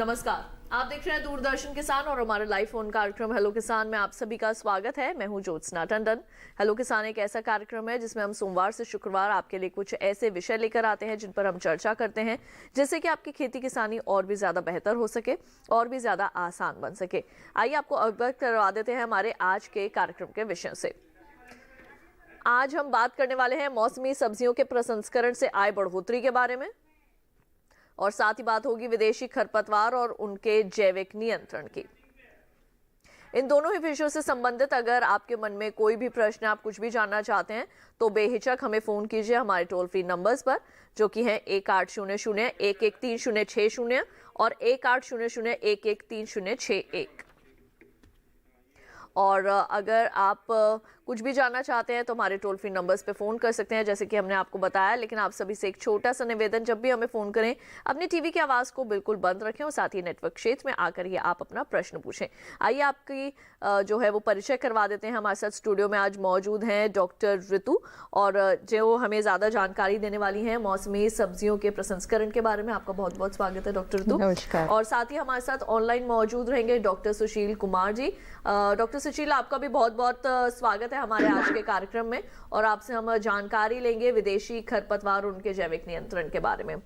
नमस्कार, आप देख रहे हैं दूरदर्शन किसान और हमारे लाइव फोन कार्यक्रम हेलो किसान में आप सभी का स्वागत है। मैं हूं ज्योत्सना टंडन। हेलो किसान एक ऐसा कार्यक्रम है जिसमें हम सोमवार से शुक्रवार आपके लिए कुछ ऐसे विषय लेकर आते हैं जिन पर हम चर्चा करते हैं, जिससे कि आपकी खेती किसानी और भी ज्यादा बेहतर हो सके और भी ज्यादा आसान बन सके। आइए आपको अवगत करवा देते हैं हमारे आज के कार्यक्रम के विषयों से। आज हम बात करने वाले हैं मौसमी सब्जियों के प्रसंस्करण से आय बढ़ोतरी के बारे में, और साथ ही बात होगी विदेशी खरपतवार और उनके जैविक नियंत्रण की। इन दोनों ही विषयों से संबंधित अगर आपके मन में कोई भी प्रश्न, आप कुछ भी जानना चाहते हैं तो बेहिचक हमें फोन कीजिए हमारे टोल फ्री नंबर्स पर, जो कि हैं 1800-113060 और 1800-113061। और अगर आप कुछ भी जानना चाहते हैं तो हमारे टोल फ्री नंबर्स पे फ़ोन कर सकते हैं, जैसे कि हमने आपको बताया। लेकिन आप सभी से एक छोटा सा निवेदन, जब भी हमें फ़ोन करें अपनी टीवी की आवाज़ को बिल्कुल बंद रखें और साथ ही नेटवर्क क्षेत्र में आकर ही आप अपना प्रश्न पूछें। आइए आपकी जो है वो परिचय करवा देते हैं। हमारे साथ स्टूडियो में आज मौजूद हैं डॉक्टर ऋतु, और जो हमें ज़्यादा जानकारी देने वाली हैं मौसमी सब्जियों के प्रसंस्करण के बारे में। आपका बहुत बहुत स्वागत है डॉक्टर ऋतु। नमस्कार। और साथ ही हमारे साथ ऑनलाइन मौजूद रहेंगे डॉक्टर सुशील कुमार जी। डॉक्टर सुशील, आपका भी बहुत बहुत स्वागत है हमारे आज के कार्यक्रम में, और आपसे हम जानकारी लेंगे विदेशी खरपतवार और उनके जैविक नियंत्रण के बारे में।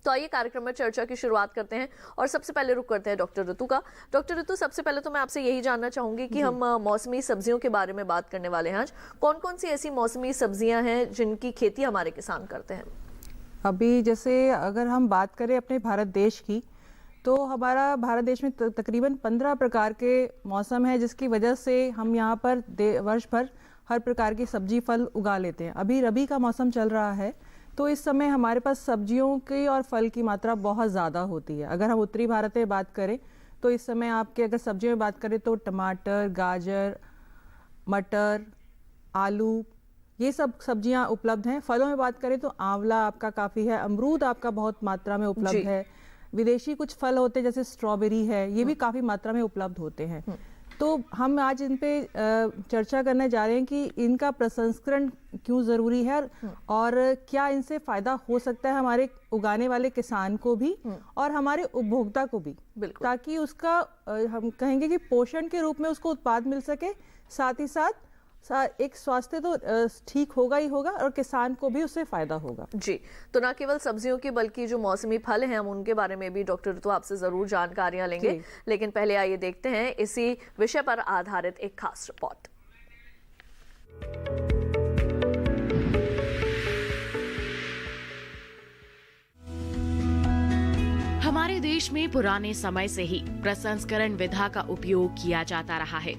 तो आइए कार्यक्रम में चर्चा की शुरुआत करते हैं और सबसे पहले रुक करते हैं डॉक्टर ऋतु का। डॉक्टर ऋतु, सबसे पहले तो मैं आपसे यही जानना चाहूंगी कि हम मौसमी सब्जियों के बारे में बात करने वाले हैं आज। कौन कौन सी ऐसी मौसमी सब्जियां हैं जिनकी खेती हमारे किसान करते हैं? अभी जैसे अगर हम बात करें अपने भारत देश की, तो हमारा भारत देश में तकरीबन 15 प्रकार के मौसम है, जिसकी वजह से हम यहाँ पर वर्ष भर हर प्रकार की सब्जी फल उगा लेते हैं। अभी रबी का मौसम चल रहा है, तो इस समय हमारे पास सब्जियों की और फल की मात्रा बहुत ज़्यादा होती है। अगर हम उत्तरी भारत में बात करें तो इस समय आपके अगर सब्जियों में बात करें तो टमाटर, गाजर, मटर, आलू, ये सब सब्जियां उपलब्ध हैं। फलों में बात करें तो आंवला आपका काफ़ी है, अमरूद आपका बहुत मात्रा में उपलब्ध है। विदेशी कुछ फल होते हैं जैसे स्ट्रॉबेरी है, ये भी काफ़ी मात्रा में उपलब्ध होते हैं। तो हम आज इन पे चर्चा करने जा रहे हैं कि इनका प्रसंस्करण क्यों ज़रूरी है और क्या इनसे फ़ायदा हो सकता है हमारे उगाने वाले किसान को भी और हमारे उपभोक्ता को भी, ताकि उसका हम कहेंगे कि पोषण के रूप में उसको उत्पाद मिल सके, साथ ही साथ एक स्वास्थ्य तो ठीक होगा ही होगा और किसान को भी उससे फायदा होगा। जी, तो ना केवल सब्जियों की बल्कि जो मौसमी फल हैं हम उनके बारे में भी डॉक्टर ऋतु आपसे जरूर जानकारियां लेंगे। लेकिन पहले आइए देखते हैं इसी विषय पर आधारित एक खास रिपोर्ट। हमारे देश में पुराने समय से ही प्रसंस्करण विधा का उपयोग किया जाता रहा है।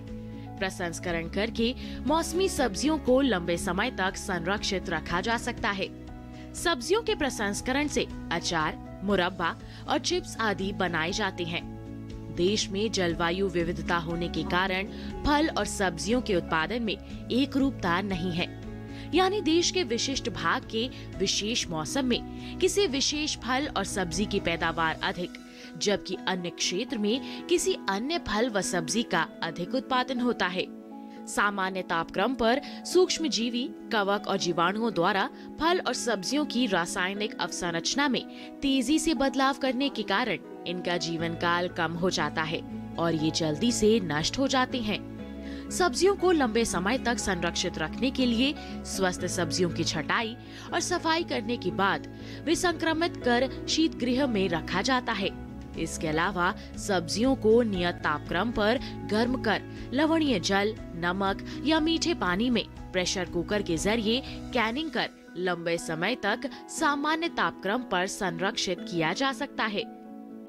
प्रसंस्करण करके मौसमी सब्जियों को लंबे समय तक संरक्षित रखा जा सकता है। सब्जियों के प्रसंस्करण से अचार, मुरब्बा और चिप्स आदि बनाए जाते हैं। देश में जलवायु विविधता होने के कारण फल और सब्जियों के उत्पादन में एक रूपता नहीं है, यानी देश के विशिष्ट भाग के विशेष मौसम में किसी विशेष फल और सब्जी की पैदावार अधिक, जबकि अन्य क्षेत्र में किसी अन्य फल व सब्जी का अधिक उत्पादन होता है। सामान्य तापक्रम पर सूक्ष्म जीवी, कवक और जीवाणुओं द्वारा फल और सब्जियों की रासायनिक अवसंरचना में तेजी से बदलाव करने के कारण इनका जीवन काल कम हो जाता है और ये जल्दी से नष्ट हो जाते हैं। सब्जियों को लंबे समय तक संरक्षित रखने के लिए स्वस्थ सब्जियों की छटाई और सफाई करने के बाद वे संक्रमित कर शीत गृह में रखा जाता है। इसके अलावा सब्जियों को नियत तापक्रम पर गर्म कर लवणीय जल, नमक या मीठे पानी में प्रेशर कुकर के जरिए कैनिंग कर लंबे समय तक सामान्य तापक्रम पर संरक्षित किया जा सकता है।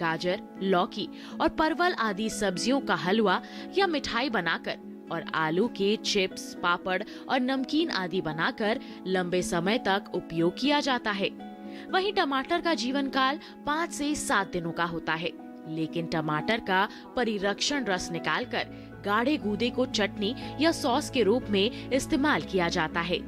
गाजर, लौकी और परवल आदि सब्जियों का हलवा या मिठाई बनाकर और आलू के चिप्स, पापड़ और नमकीन आदि बनाकर लंबे समय तक उपयोग किया जाता है। वहीं टमाटर का जीवन काल 5 से 7 दिनों का होता है, लेकिन टमाटर का परिरक्षण रस निकालकर गाढ़े गूदे को चटनी या सॉस के रूप में इस्तेमाल किया जाता है।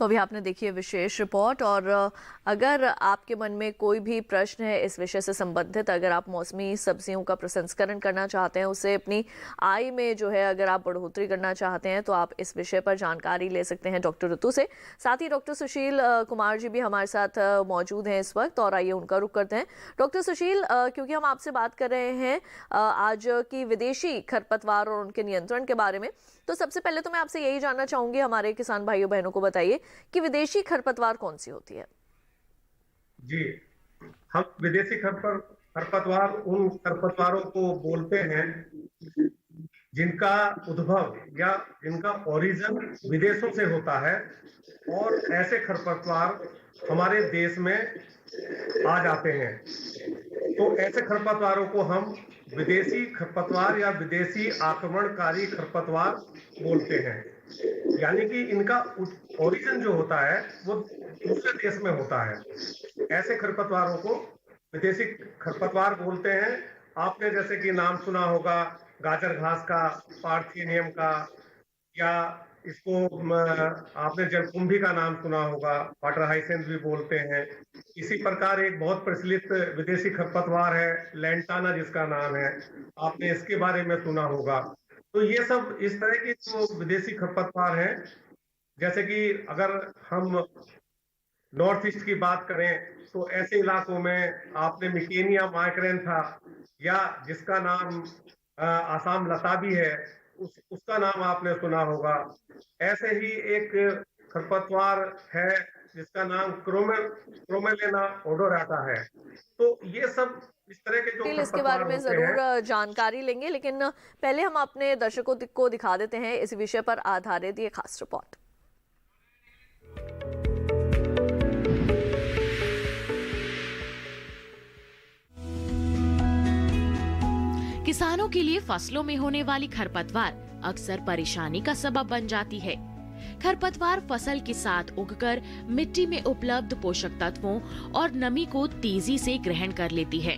तो अभी आपने देखी है विशेष रिपोर्ट, और अगर आपके मन में कोई भी प्रश्न है इस विषय से संबंधित, अगर आप मौसमी सब्जियों का प्रसंस्करण करना चाहते हैं, उससे अपनी आय में जो है अगर आप बढ़ोतरी करना चाहते हैं, तो आप इस विषय पर जानकारी ले सकते हैं डॉक्टर ऋतु से। साथ ही डॉक्टर सुशील कुमार जी भी हमारे साथ मौजूद हैं इस वक्त, और आइए उनका रुख करते हैं। डॉक्टर सुशील, क्योंकि हम आपसे बात कर रहे हैं आज की विदेशी खरपतवार और उनके नियंत्रण के बारे में, तो सबसे पहले तो मैं आपसे यही जानना चाहूंगी, हमारे किसान भाइयों बहनों को बताइए कि विदेशी खरपतवार कौन सी होती है। जी, हम विदेशी खरपतवार उन खरपतवारों को बोलते हैं जिनका उद्भव या जिनका ओरिजिन विदेशों से होता है, और ऐसे खरपतवार हमारे देश में आ जाते हैं। तो ऐसे खरपतवारों को हम विदेशी खरपतवार या विदेशी आक्रमणकारी खरपतवार बोलते हैं। यानी कि इनका ओरिजिन जो होता है वो दूसरे देश में होता है। ऐसे खरपतवारों को विदेशी खरपतवार बोलते हैं। आपने जैसे कि नाम सुना होगा गाजर घास का, पार्थेनियम का, या इसको आपने जलकुंभी का नाम सुना होगा, वाटर हाइसेंथ भी बोलते हैं। इसी प्रकार एक बहुत प्रचलित विदेशी खरपतवार है लैंटाना, जिसका नाम है, आपने इसके बारे में सुना होगा। तो ये सब इस तरह की जो विदेशी खरपतवार हैं, जैसे कि अगर हम नॉर्थ ईस्ट की बात करें तो ऐसे इलाकों में आपने मिकेनिया माइग्रेंथा, या जिसका नाम आसाम लता भी है, उसका नाम आपने सुना होगा। ऐसे ही एक खरपतवार है जिसका नाम क्रोमेलेना ओडोराटा है। तो ये सब इस तरह के जो इसके बारे में जरूर जानकारी लेंगे, लेकिन पहले हम अपने दर्शकों को दिखा देते हैं इस विषय पर आधारित ये खास रिपोर्ट। किसानों के लिए फसलों में होने वाली खरपतवार अक्सर परेशानी का सबब बन जाती है। खरपतवार फसल के साथ उगकर मिट्टी में उपलब्ध पोषक तत्वों और नमी को तेजी से ग्रहण कर लेती है।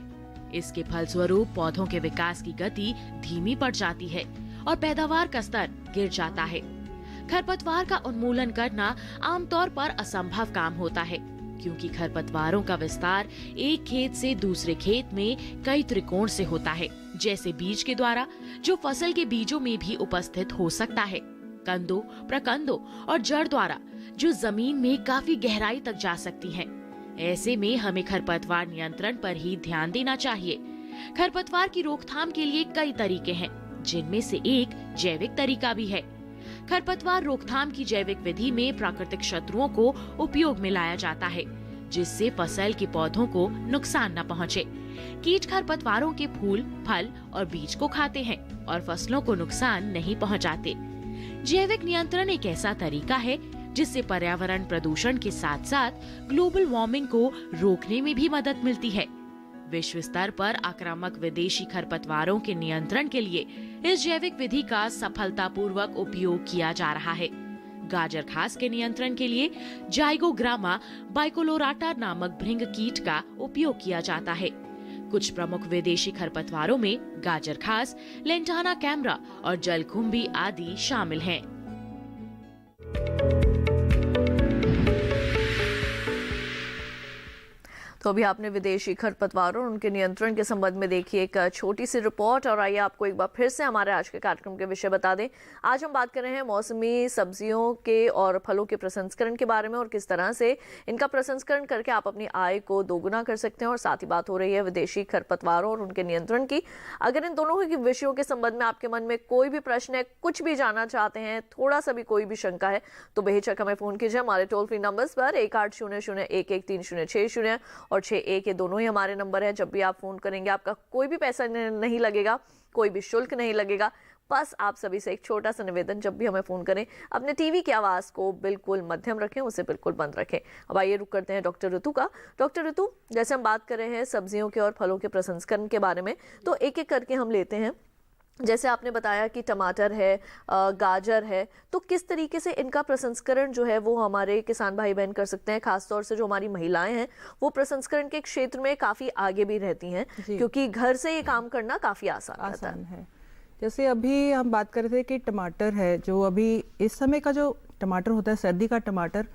इसके फलस्वरूप पौधों के विकास की गति धीमी पड़ जाती है और पैदावार का स्तर गिर जाता है। खरपतवार का उन्मूलन करना आमतौर पर असंभव काम होता है, क्योंकि खरपतवारों का विस्तार एक खेत से दूसरे खेत में कई त्रिकोण से होता है, जैसे बीज के द्वारा, जो फसल के बीजों में भी उपस्थित हो सकता है, कंदों, प्रकंदों और जड़ द्वारा, जो जमीन में काफी गहराई तक जा सकती हैं। ऐसे में हमें खरपतवार नियंत्रण पर ही ध्यान देना चाहिए। खरपतवार की रोकथाम के लिए कई तरीके हैं, जिनमें से एक जैविक तरीका भी है। खरपतवार रोकथाम की जैविक विधि में प्राकृतिक शत्रुओं को उपयोग में लाया जाता है, जिससे फसल के पौधों को नुकसान न पहुंचे। कीट खरपतवारों के फूल, फल और बीज को खाते हैं और फसलों को नुकसान नहीं पहुंचाते। जैविक नियंत्रण एक ऐसा तरीका है जिससे पर्यावरण प्रदूषण के साथ साथ ग्लोबल वार्मिंग को रोकने में भी मदद मिलती है। विश्व स्तर पर आक्रामक विदेशी खरपतवारों के नियंत्रण के लिए इस जैविक विधि का सफलतापूर्वक उपयोग किया जा रहा है। गाजर घास के नियंत्रण के लिए जाइगोग्रामा बाइकोलोराटा नामक भृंग कीट का उपयोग किया जाता है। कुछ प्रमुख विदेशी खरपतवारों में गाजर घास, लेंटाना कैमरा और जलकुंभी आदि शामिल हैं। तो अभी आपने विदेशी खरपतवारों और उनके नियंत्रण के संबंध में देखी एक छोटी सी रिपोर्ट, और आइए आपको एक बार फिर से हमारे आज के कार्यक्रम के विषय बता दें। आज हम बात कर रहे हैं मौसमी सब्जियों के और फलों के प्रसंस्करण के बारे में, और किस तरह से इनका प्रसंस्करण करके आप अपनी आय को दोगुना कर सकते हैं। और साथ ही बात हो रही है विदेशी खरपतवारों और उनके नियंत्रण की। अगर इन दोनों के विषयों के संबंध में आपके मन में कोई भी प्रश्न है, कुछ भी जानना चाहते हैं, थोड़ा सा भी कोई भी शंका है, तो बेहिचक हमें फोन कीजिए हमारे टोल फ्री नंबर्स पर 1800113060 और 61, ये दोनों ही हमारे नंबर है। जब भी आप फोन करेंगे आपका कोई भी पैसा नहीं लगेगा, कोई भी शुल्क नहीं लगेगा। बस आप सभी से एक छोटा सा निवेदन, जब भी हमें फोन करें अपने टीवी की आवाज को बिल्कुल मध्यम रखें, उसे बिल्कुल बंद रखें। अब आइए रुक करते हैं डॉक्टर ऋतु का। डॉक्टर ऋतु, जैसे हम बात कर रहे हैं सब्जियों के और फलों के प्रसंस्करण के बारे में, तो एक एक करके हम लेते हैं। जैसे आपने बताया कि टमाटर है, गाजर है, तो किस तरीके से इनका प्रसंस्करण जो है वो हमारे किसान भाई बहन कर सकते हैं? खासतौर से जो हमारी महिलाएं हैं वो प्रसंस्करण के क्षेत्र में काफी आगे भी रहती हैं, क्योंकि घर से ये काम करना काफी आसान है। जैसे अभी हम बात कर रहे थे कि टमाटर है, जो अभी इस समय का जो टमाटर होता है, सर्दी का टमाटर,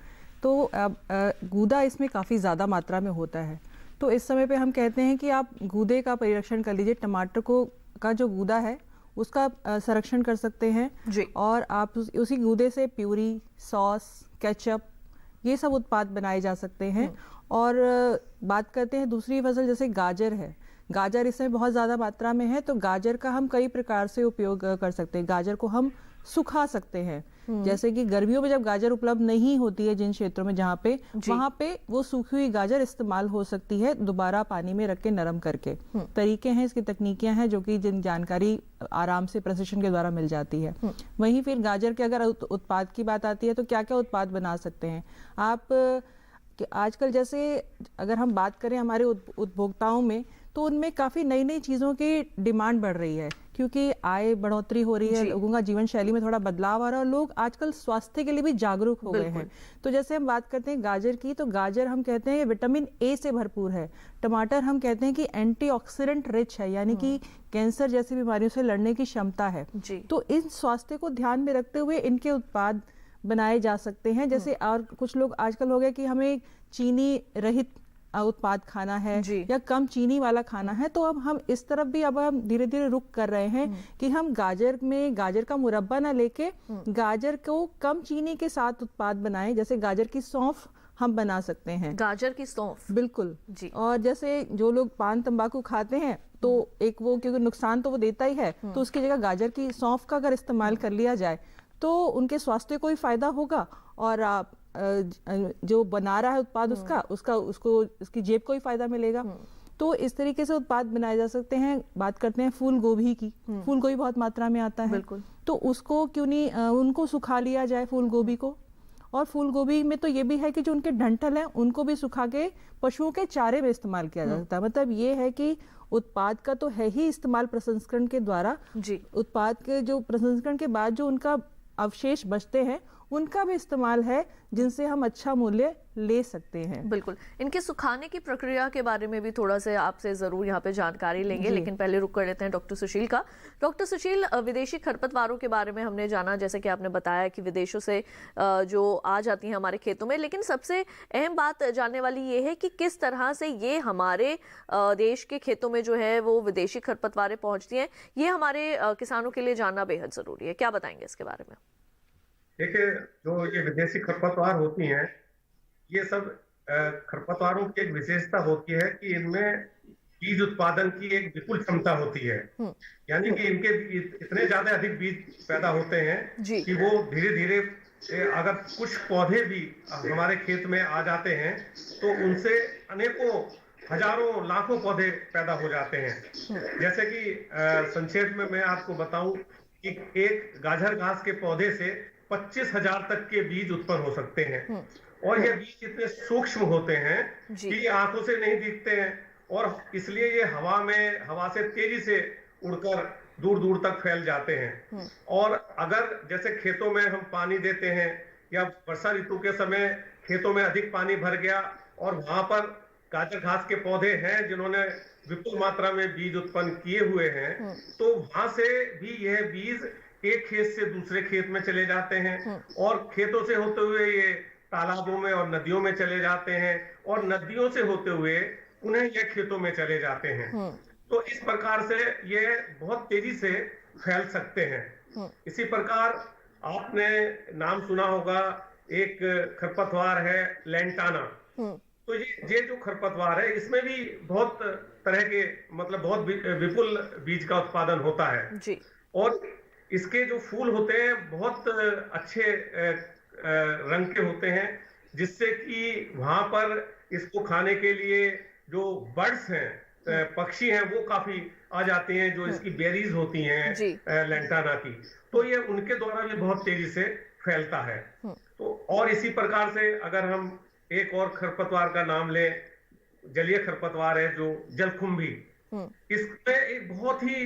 तो गूदा इसमें काफ़ी ज़्यादा मात्रा में होता है। तो इस समय पे हम कहते हैं कि आप गूदे का परिरक्षण कर लीजिए। टमाटर को का जो गूदा है उसका संरक्षण कर सकते हैं जी। और आप उसी गूदे से प्यूरी, सॉस, केचप, ये सब उत्पाद बनाए जा सकते हैं। और बात करते हैं दूसरी फसल, जैसे गाजर है। गाजर इसमें बहुत ज़्यादा मात्रा में है, तो गाजर का हम कई प्रकार से उपयोग कर सकते हैं। गाजर को हम सुखा सकते हैं, जैसे कि गर्मियों में जब गाजर उपलब्ध नहीं होती है जिन क्षेत्रों में, जहाँ पे वहाँ पे वो सूखी हुई गाजर इस्तेमाल हो सकती है, दोबारा पानी में रख के नरम करके। तरीके हैं, इसकी तकनीकियां हैं जो कि जिन जानकारी आराम से प्रशिक्षण के द्वारा मिल जाती है। वहीं फिर गाजर के अगर उत्पाद की बात आती है तो क्या क्या उत्पाद बना सकते हैं आप कि आजकल जैसे अगर हम बात करें हमारे उपभोक्ताओं में, तो उनमें काफ़ी नई नई चीज़ों की डिमांड बढ़ रही है, क्योंकि आय बढ़ोतरी हो रही है, लोगों का जीवन शैली में थोड़ा बदलाव आ रहा है और लोग आजकल स्वास्थ्य के लिए भी जागरूक हो गए हैं। तो जैसे हम बात करते हैं गाजर की, तो गाजर हम कहते हैं विटामिन ए से भरपूर है। टमाटर हम कहते हैं कि एंटीऑक्सीडेंट रिच है, यानी कि कैंसर जैसी बीमारियों से लड़ने की क्षमता है। तो इन स्वास्थ्य को ध्यान में रखते हुए इनके उत्पाद बनाए जा सकते हैं। जैसे और कुछ लोग आजकल हो गए कि हमें चीनी रहित उत्पाद खाना है या कम चीनी वाला खाना है, तो अब हम इस तरफ भी अब हम धीरे धीरे रुक कर रहे हैं कि हम गाजर का मुरब्बा ना लेके गाजर को कम चीनी के साथ उत्पाद बनाएं। जैसे गाजर की सौंफ हम बना सकते हैं। गाजर की सौंफ, बिल्कुल जी। और जैसे जो लोग पान तंबाकू खाते हैं तो एक वो, क्योंकि नुकसान तो वो देता ही है, तो उसकी जगह गाजर की सौंफ का अगर इस्तेमाल कर लिया जाए तो उनके स्वास्थ्य को भी फायदा होगा और आप जो बना रहा है उत्पाद उसकी जेब को ही फायदा मिलेगा। तो इस तरीके से उत्पाद बनाए जा सकते हैं। बात करते हैं फूल गोभी की। फूल गोभी बहुत मात्रा में आता है, बिल्कुल। तो उसको क्यों नहीं उनको सुखा लिया जाए फूल गोभी को। और फूल गोभी में तो ये भी है कि जो उनके डंठल हैं उनको भी सुखा के पशुओं के चारे में इस्तेमाल किया जा सकता है। मतलब ये है कि उत्पाद का तो है ही इस्तेमाल प्रसंस्करण के द्वारा, उत्पाद के जो प्रसंस्करण के बाद जो उनका अवशेष बचते हैं उनका भी इस्तेमाल है, जिनसे हम अच्छा मूल्य ले सकते हैं। बिल्कुल। इनके सुखाने की प्रक्रिया के बारे में भी थोड़ा सा आपसे जरूर यहाँ पे जानकारी लेंगे, लेकिन पहले रुक कर लेते हैं डॉक्टर सुशील का। डॉक्टर सुशील, विदेशी खरपतवारों के बारे में हमने जाना, जैसे कि आपने बताया कि विदेशों से जो आ जाती हैं हमारे खेतों में, लेकिन सबसे अहम बात जानने वाली ये है कि किस तरह से ये हमारे देश के खेतों में जो है वो विदेशी खरपतवारें पहुंचती हैं। ये हमारे किसानों के लिए जानना बेहद जरूरी है। क्या बताएंगे इसके बारे में? देखिए, जो ये विदेशी खरपतवार होती हैं, ये सब खरपतवारों की एक विशेषता होती है कि इनमें बीज उत्पादन की एक विपुल क्षमता होती है। यानी कि इनके इतने ज्यादा अधिक बीज पैदा होते हैं कि वो धीरे धीरे, अगर कुछ पौधे भी हमारे खेत में आ जाते हैं तो उनसे अनेकों हजारों लाखों पौधे पैदा हो जाते हैं। जैसे कि संक्षेप में मैं आपको बताऊं कि एक गाजर घास के पौधे से 25,000 तक के बीज उत्पन्न हो सकते हैं। और ये बीज इतने सूक्ष्म होते हैं कि ये आंखों से नहीं दिखते हैं, और इसलिए ये हवा से तेजी से उड़कर दूर दूर तक फैल जाते हैं। और अगर जैसे खेतों में हम पानी देते हैं या वर्षा ऋतु के समय खेतों में अधिक पानी भर गया और वहां पर गाजर घास के पौधे हैं जिन्होंने विपुल मात्रा में बीज उत्पन्न किए हुए हैं, तो वहां से भी यह बीज एक खेत से दूसरे खेत में चले जाते हैं और खेतों से होते हुए ये तालाबों में और नदियों में चले जाते हैं और नदियों से होते हुए पुनः ये खेतों में चले जाते हैं। तो इस प्रकार से ये बहुत तेजी से फैल सकते हैं। इसी प्रकार आपने नाम सुना होगा, एक खरपतवार है लैंटाना। तो ये जो खरपतवार है, इसमें भी बहुत तरह के, मतलब बहुत विपुल बीज का उत्पादन होता है जी। और इसके जो फूल होते हैं बहुत अच्छे रंग के होते हैं, जिससे कि वहां पर इसको खाने के लिए जो बर्ड्स हैं, पक्षी हैं, वो काफी आ जाते हैं, जो इसकी बेरीज होती हैं लैंटाना की, तो ये उनके द्वारा भी बहुत तेजी से फैलता है। तो और इसी प्रकार से अगर हम एक और खरपतवार का नाम लें, जलीय खरपतवार है जो जलकुंभी। इसमें एक बहुत ही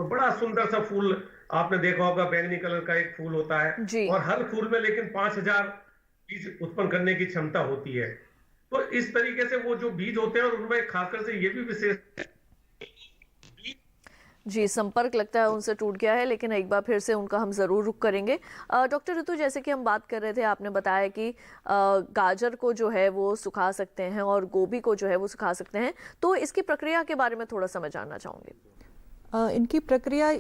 बड़ा सुंदर सा फूल आपने देखा होगा, बैंगनी कलर का एक फूल होता है और हर फूल में लेकिन 5,000 बीज उत्पन्न करने की क्षमता होती है। तो इस तरीके से वो जो बीज होते हैं, और उनमें खासकर से ये भी विशेष जी, संपर्क लगता है उनसे टूट गया है, लेकिन एक बार फिर से उनका हम ज़रूर रुख करेंगे। डॉक्टर ऋतु, जैसे कि हम बात कर रहे थे, आपने बताया कि गाजर को जो है वो सुखा सकते हैं और गोभी को जो है वो सुखा सकते हैं, तो इसकी प्रक्रिया के बारे में थोड़ा सा मैं जानना चाहूँगी। इनकी प्रक्रिया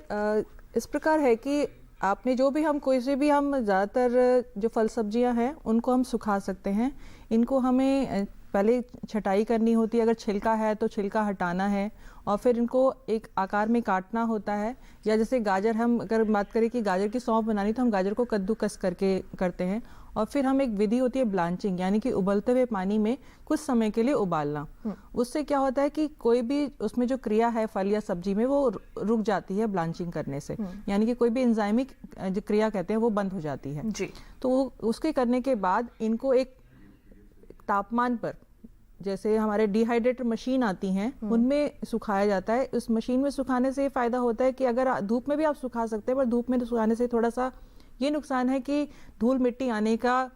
इस प्रकार है कि आपने जो भी हम कोई से भी हम ज़्यादातर जो फल सब्जियां हैं उनको हम सुखा सकते हैं। इनको हमें पहले छटाई करनी होती है, अगर छिलका है तो छिलका हटाना है और फिर इनको एक आकार में काटना होता है। या जैसे गाजर, हम अगर बात करें कि गाजर की सौंफ बनानी तो हम गाजर को कद्दूकस करके करते हैं और फिर हम एक विधि होती है ब्लांचिंग, यानी कि उबलते हुए पानी में कुछ समय के लिए उबालना। उससे क्या होता है कि कोई भी उसमें जो क्रिया है फल या सब्जी में वो रुक जाती है ब्लांचिंग करने से, यानी कि कोई भी एंजाइमिक जो क्रिया कहते हैं वो बंद हो जाती है जी। तो उसके करने के बाद इनको एक तापमान पर, जैसे हमारे डिहाइड्रेटर मशीन आती हैं उनमें सुखाया जाता है। उस मशीन में सुखाने से ये फायदा होता है कि अगर धूप में भी आप सुखा सकते हैं, पर धूप में सुखाने से थोड़ा सा ये नुकसान है कि धूल मिट्टी आने का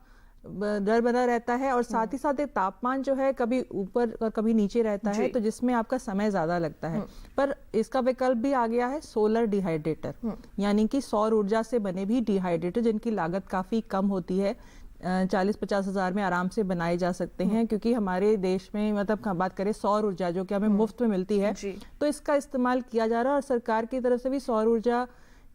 डर बना रहता है और साथ ही साथ एक तापमान जो है कभी ऊपर और कभी नीचे रहता है, तो जिसमें आपका समय ज्यादा लगता है। पर इसका विकल्प भी आ गया है सोलर डिहाइड्रेटर, यानी कि सौर ऊर्जा से बने भी डिहाइड्रेटर जिनकी लागत काफी कम होती है, 40-50 हज़ार में आराम से बनाए जा सकते हैं। क्योंकि हमारे देश में मतलब बात करें सौर ऊर्जा जो कि हमें मुफ्त में मिलती है, तो इसका इस्तेमाल किया जा रहा है और सरकार की तरफ से भी सौर ऊर्जा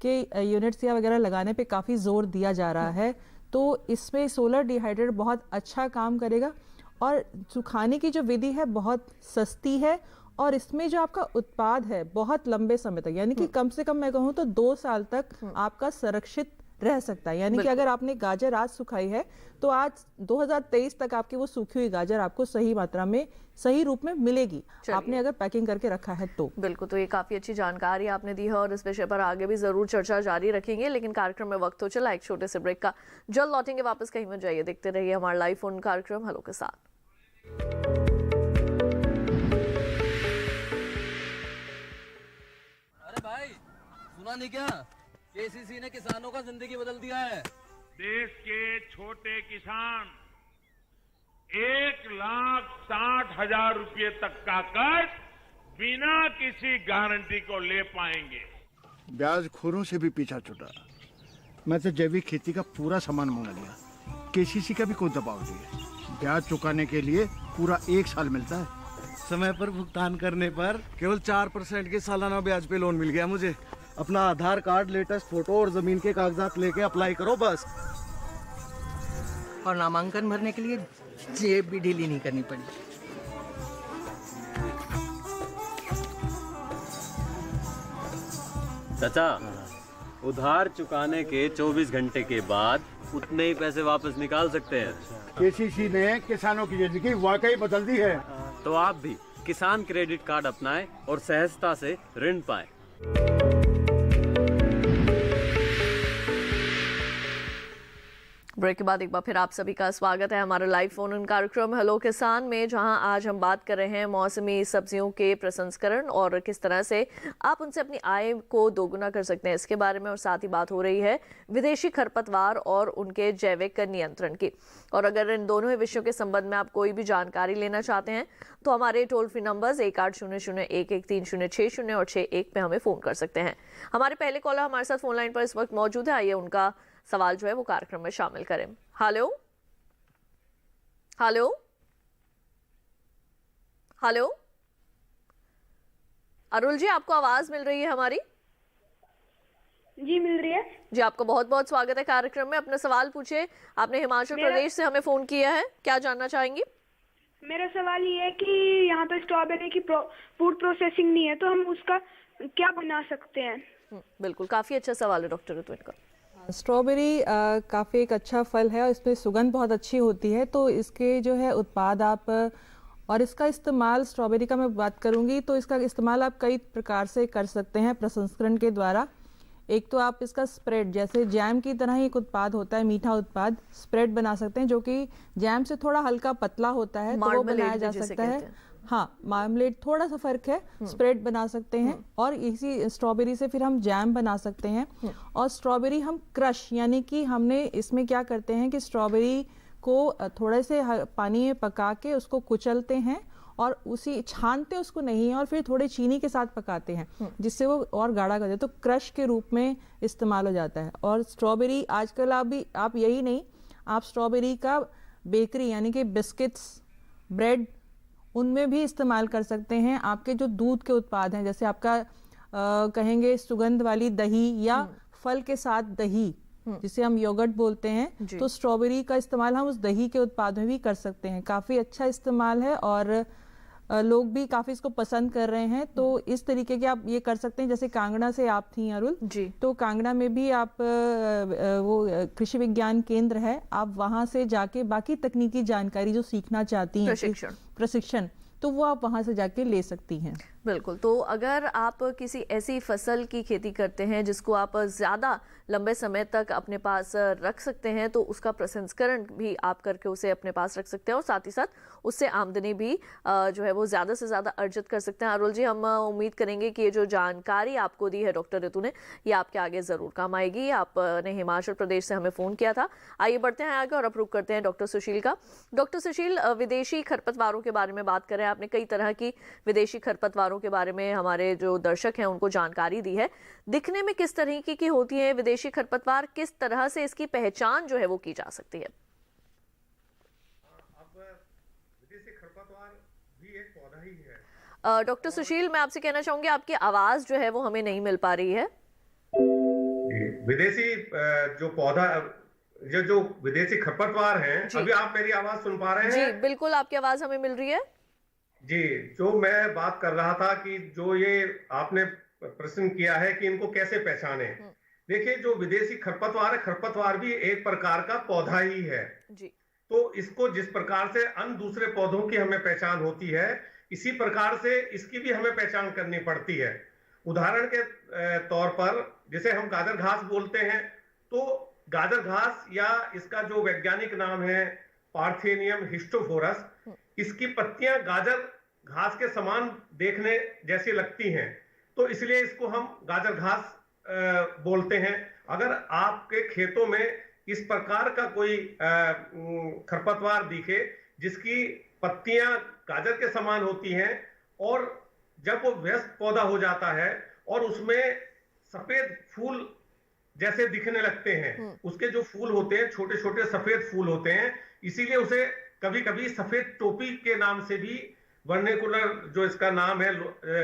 के यूनिट्स या वगैरह लगाने पे काफी जोर दिया जा रहा है। तो इसमें सोलर डिहाइड्रेटर बहुत अच्छा काम करेगा और सुखाने की जो विधि है बहुत सस्ती है और इसमें जो आपका उत्पाद है बहुत लंबे समय तक, यानी कि कम से कम मैं कहूँ तो 2 साल तक आपका संरक्षित रह सकता है। यानी कि अगर आपने गाजर आज सुखाई है तो आज 2023 तक आपकी वो सूखी हुई गाजर आपको सही मात्रा में, सही रूप में मिलेगी, आपने अगर पैकिंग करके रखा है तो। बिल्कुल, तो ये काफी अच्छी जानकारी आपने दी है और इस विषय पर आगे भी जरूर चर्चा जारी रखेंगे, लेकिन कार्यक्रम में वक्त हो चला एक छोटे से ब्रेक का। जल्द लौटेंगे वापस, कहीं मत जाइए, देखते रहिए हमारा लाइव फोन कार्यक्रम हेलो के साथ। अरे भाई, सुना नहीं क्या? केसीसी ने किसानों का जिंदगी बदल दिया है। देश के छोटे किसान 1,60,000 रुपये तक का कर्ज बिना किसी गारंटी को ले पाएंगे। ब्याज खोरों से भी पीछा छुटा। मैं तो जैविक खेती का पूरा सामान मंगा लिया, केसीसी का भी कोई दबाव नहीं है। ब्याज चुकाने के लिए पूरा 1 साल मिलता है। समय पर भुगतान करने पर केवल 4% के सालाना ब्याज पे लोन मिल गया मुझे। अपना आधार कार्ड, लेटेस्ट फोटो और जमीन के कागजात लेके अप्लाई करो बस। और नामांकन भरने के लिए जेब भी ढीली नहीं करनी पड़ी। चाचा, उधार चुकाने के 24 घंटे के बाद उतने ही पैसे वापस निकाल सकते हैं। केसीसी ने किसानों की जिंदगी वाकई बदल दी है। तो आप भी किसान क्रेडिट कार्ड अपनाएं और सहजता से ऋण पाएं। ब्रेक के बाद एक बार फिर आप सभी का स्वागत है हमारे लाइव फोन इन कार्यक्रम हेलो किसान में, जहां आज हम बात कर रहे हैं मौसमी सब्जियों के प्रसंस्करण और किस तरह से आप उनसे अपनी आय को दोगुना कर सकते हैं, इसके बारे में। और साथ ही बात हो रही है विदेशी खरपतवार और उनके जैविक नियंत्रण की। और अगर इन दोनों ही विषयों के संबंध में आप कोई भी जानकारी लेना चाहते हैं तो हमारे टोल फ्री नंबर्स 1800-113060 और 61 पे हमें फोन कर सकते हैं। हमारे पहले कॉलर हमारे साथ फोन लाइन पर इस वक्त मौजूद है, आइए उनका सवाल जो है वो कार्यक्रम में शामिल करें। हेलो हेलो हेलो, अरुल जी, आपको आवाज मिल रही है हमारी? जी मिल रही है जी, आपका बहुत बहुत स्वागत है कार्यक्रम में। अपना सवाल पूछिए। आपने हिमाचल प्रदेश से हमें फोन किया है, क्या जानना चाहेंगी? मेरा सवाल ये है कि यहाँ पे स्ट्रॉबेरी की फूड प्रोसेसिंग नहीं है, तो हम उसका क्या बना सकते हैं? बिल्कुल, काफी अच्छा सवाल है डॉक्टर ऋतु का। स्ट्रॉबेरी काफ़ी एक अच्छा फल है और इसमें सुगंध बहुत अच्छी होती है, तो इसके जो है उत्पाद आप और इसका इस्तेमाल, स्ट्रॉबेरी का मैं बात करूंगी तो इसका इस्तेमाल आप कई प्रकार से कर सकते हैं प्रसंस्करण के द्वारा। एक तो आप इसका स्प्रेड, जैसे जैम की तरह ही एक उत्पाद होता है, मीठा उत्पाद, स्प्रेड बना सकते हैं जो कि जैम से थोड़ा हल्का पतला होता है, तो वो बनाया जा सकता है। हाँ, मार्मलेड थोड़ा सा फर्क है, स्प्रेड बना सकते हैं। और इसी स्ट्रॉबेरी से फिर हम जैम बना सकते हैं। और स्ट्रॉबेरी हम क्रश, यानी कि हमने इसमें क्या करते हैं कि स्ट्रॉबेरी को थोड़े से पानी में पका के उसको कुचलते हैं और उसी छानते उसको नहीं है और फिर थोड़े चीनी के साथ पकाते हैं जिससे वो और गाढ़ा कर दे, तो क्रश के रूप में इस्तेमाल हो जाता है। और स्ट्रॉबेरी आजकल आप यही नहीं, आप स्ट्रॉबेरी का बेकरी यानी कि बिस्किट्स, ब्रेड, उनमें भी इस्तेमाल कर सकते हैं। आपके जो दूध के उत्पाद हैं, जैसे आपका कहेंगे सुगंध वाली दही या फल के साथ दही जिसे हम योगर्ट बोलते हैं, तो स्ट्रॉबेरी का इस्तेमाल हम उस दही के उत्पाद में भी कर सकते हैं। काफ़ी अच्छा इस्तेमाल है और लोग भी काफ़ी इसको पसंद कर रहे हैं। तो इस तरीके के आप ये कर सकते हैं। जैसे कांगड़ा से आप थी अरुल जी, तो कांगड़ा में भी आप वो कृषि विज्ञान केंद्र है, आप वहाँ से जाके बाकी तकनीकी जानकारी जो सीखना चाहती हैं, प्रशिक्षण, तो वो आप वहाँ से जाके ले सकती हैं। बिल्कुल। तो अगर आप किसी ऐसी फसल की खेती करते हैं जिसको आप ज़्यादा लंबे समय तक अपने पास रख सकते हैं, तो उसका प्रसंस्करण भी आप करके उसे अपने पास रख सकते हैं और साथ ही साथ उससे आमदनी भी जो है वो ज़्यादा से ज़्यादा अर्जित कर सकते हैं। अरुल जी, हम उम्मीद करेंगे कि ये जो जानकारी आपको दी है डॉक्टर ऋतु ने, ये आपके आगे ज़रूर काम आएगी। आपने हिमाचल प्रदेश से हमें फ़ोन किया था। आइए बढ़ते हैं आगे और अप्रूव करते हैं डॉक्टर सुशील का। डॉक्टर सुशील, विदेशी खरपतवारों के बारे में बात करें। आपने कई तरह की विदेशी खरपतवारों के बारे में हमारे जो दर्शक हैं उनको जानकारी दी है। दिखने में किस तरीके की होती है विदेशी खरपतवार, किस तरह से इसकी पहचान जो है वो की जा सकती है? अब विदेशी खरपतवार भी एक पौधा ही है। डॉक्टर सुशील, मैं आपसे कहना चाहूंगी आपकी आवाज जो है वो हमें नहीं मिल पा रही है। विदेशी जो पौधा, जो विदेशी खरपतवार हैं, अभी आप मेरी आवाज सुन पा रहे हैं? जी बिल्कुल, आपकी आवाज हमें मिल रही है। जी, जो मैं बात कर रहा था कि जो ये आपने प्रश्न किया है कि इनको कैसे पहचाने। देखिए, जो विदेशी खरपतवार है, खरपतवार भी एक प्रकार का पौधा ही है जी। तो इसको जिस प्रकार से अन्य दूसरे पौधों की हमें पहचान होती है, इसी प्रकार से इसकी भी हमें पहचान करनी पड़ती है। उदाहरण के तौर पर जिसे हम गाजर घास बोलते हैं, तो गाजर घास या इसका जो वैज्ञानिक नाम है पार्थेनियम हिस्टोफोरस, इसकी पत्तियां गाजर घास के समान देखने जैसी लगती हैं, तो इसलिए इसको हम गाजर घास बोलते हैं। अगर आपके खेतों में इस प्रकार का कोई खरपतवार दिखे जिसकी पत्तियां गाजर के समान होती हैं और जब वो व्यस्त पौधा हो जाता है और उसमें सफेद फूल जैसे दिखने लगते हैं, उसके जो फूल होते हैं छोटे छोटे सफेद फूल होते हैं, इसीलिए उसे कभी कभी सफेद टोपी के नाम से भी, वर्नेकुलर जो इसका नाम है,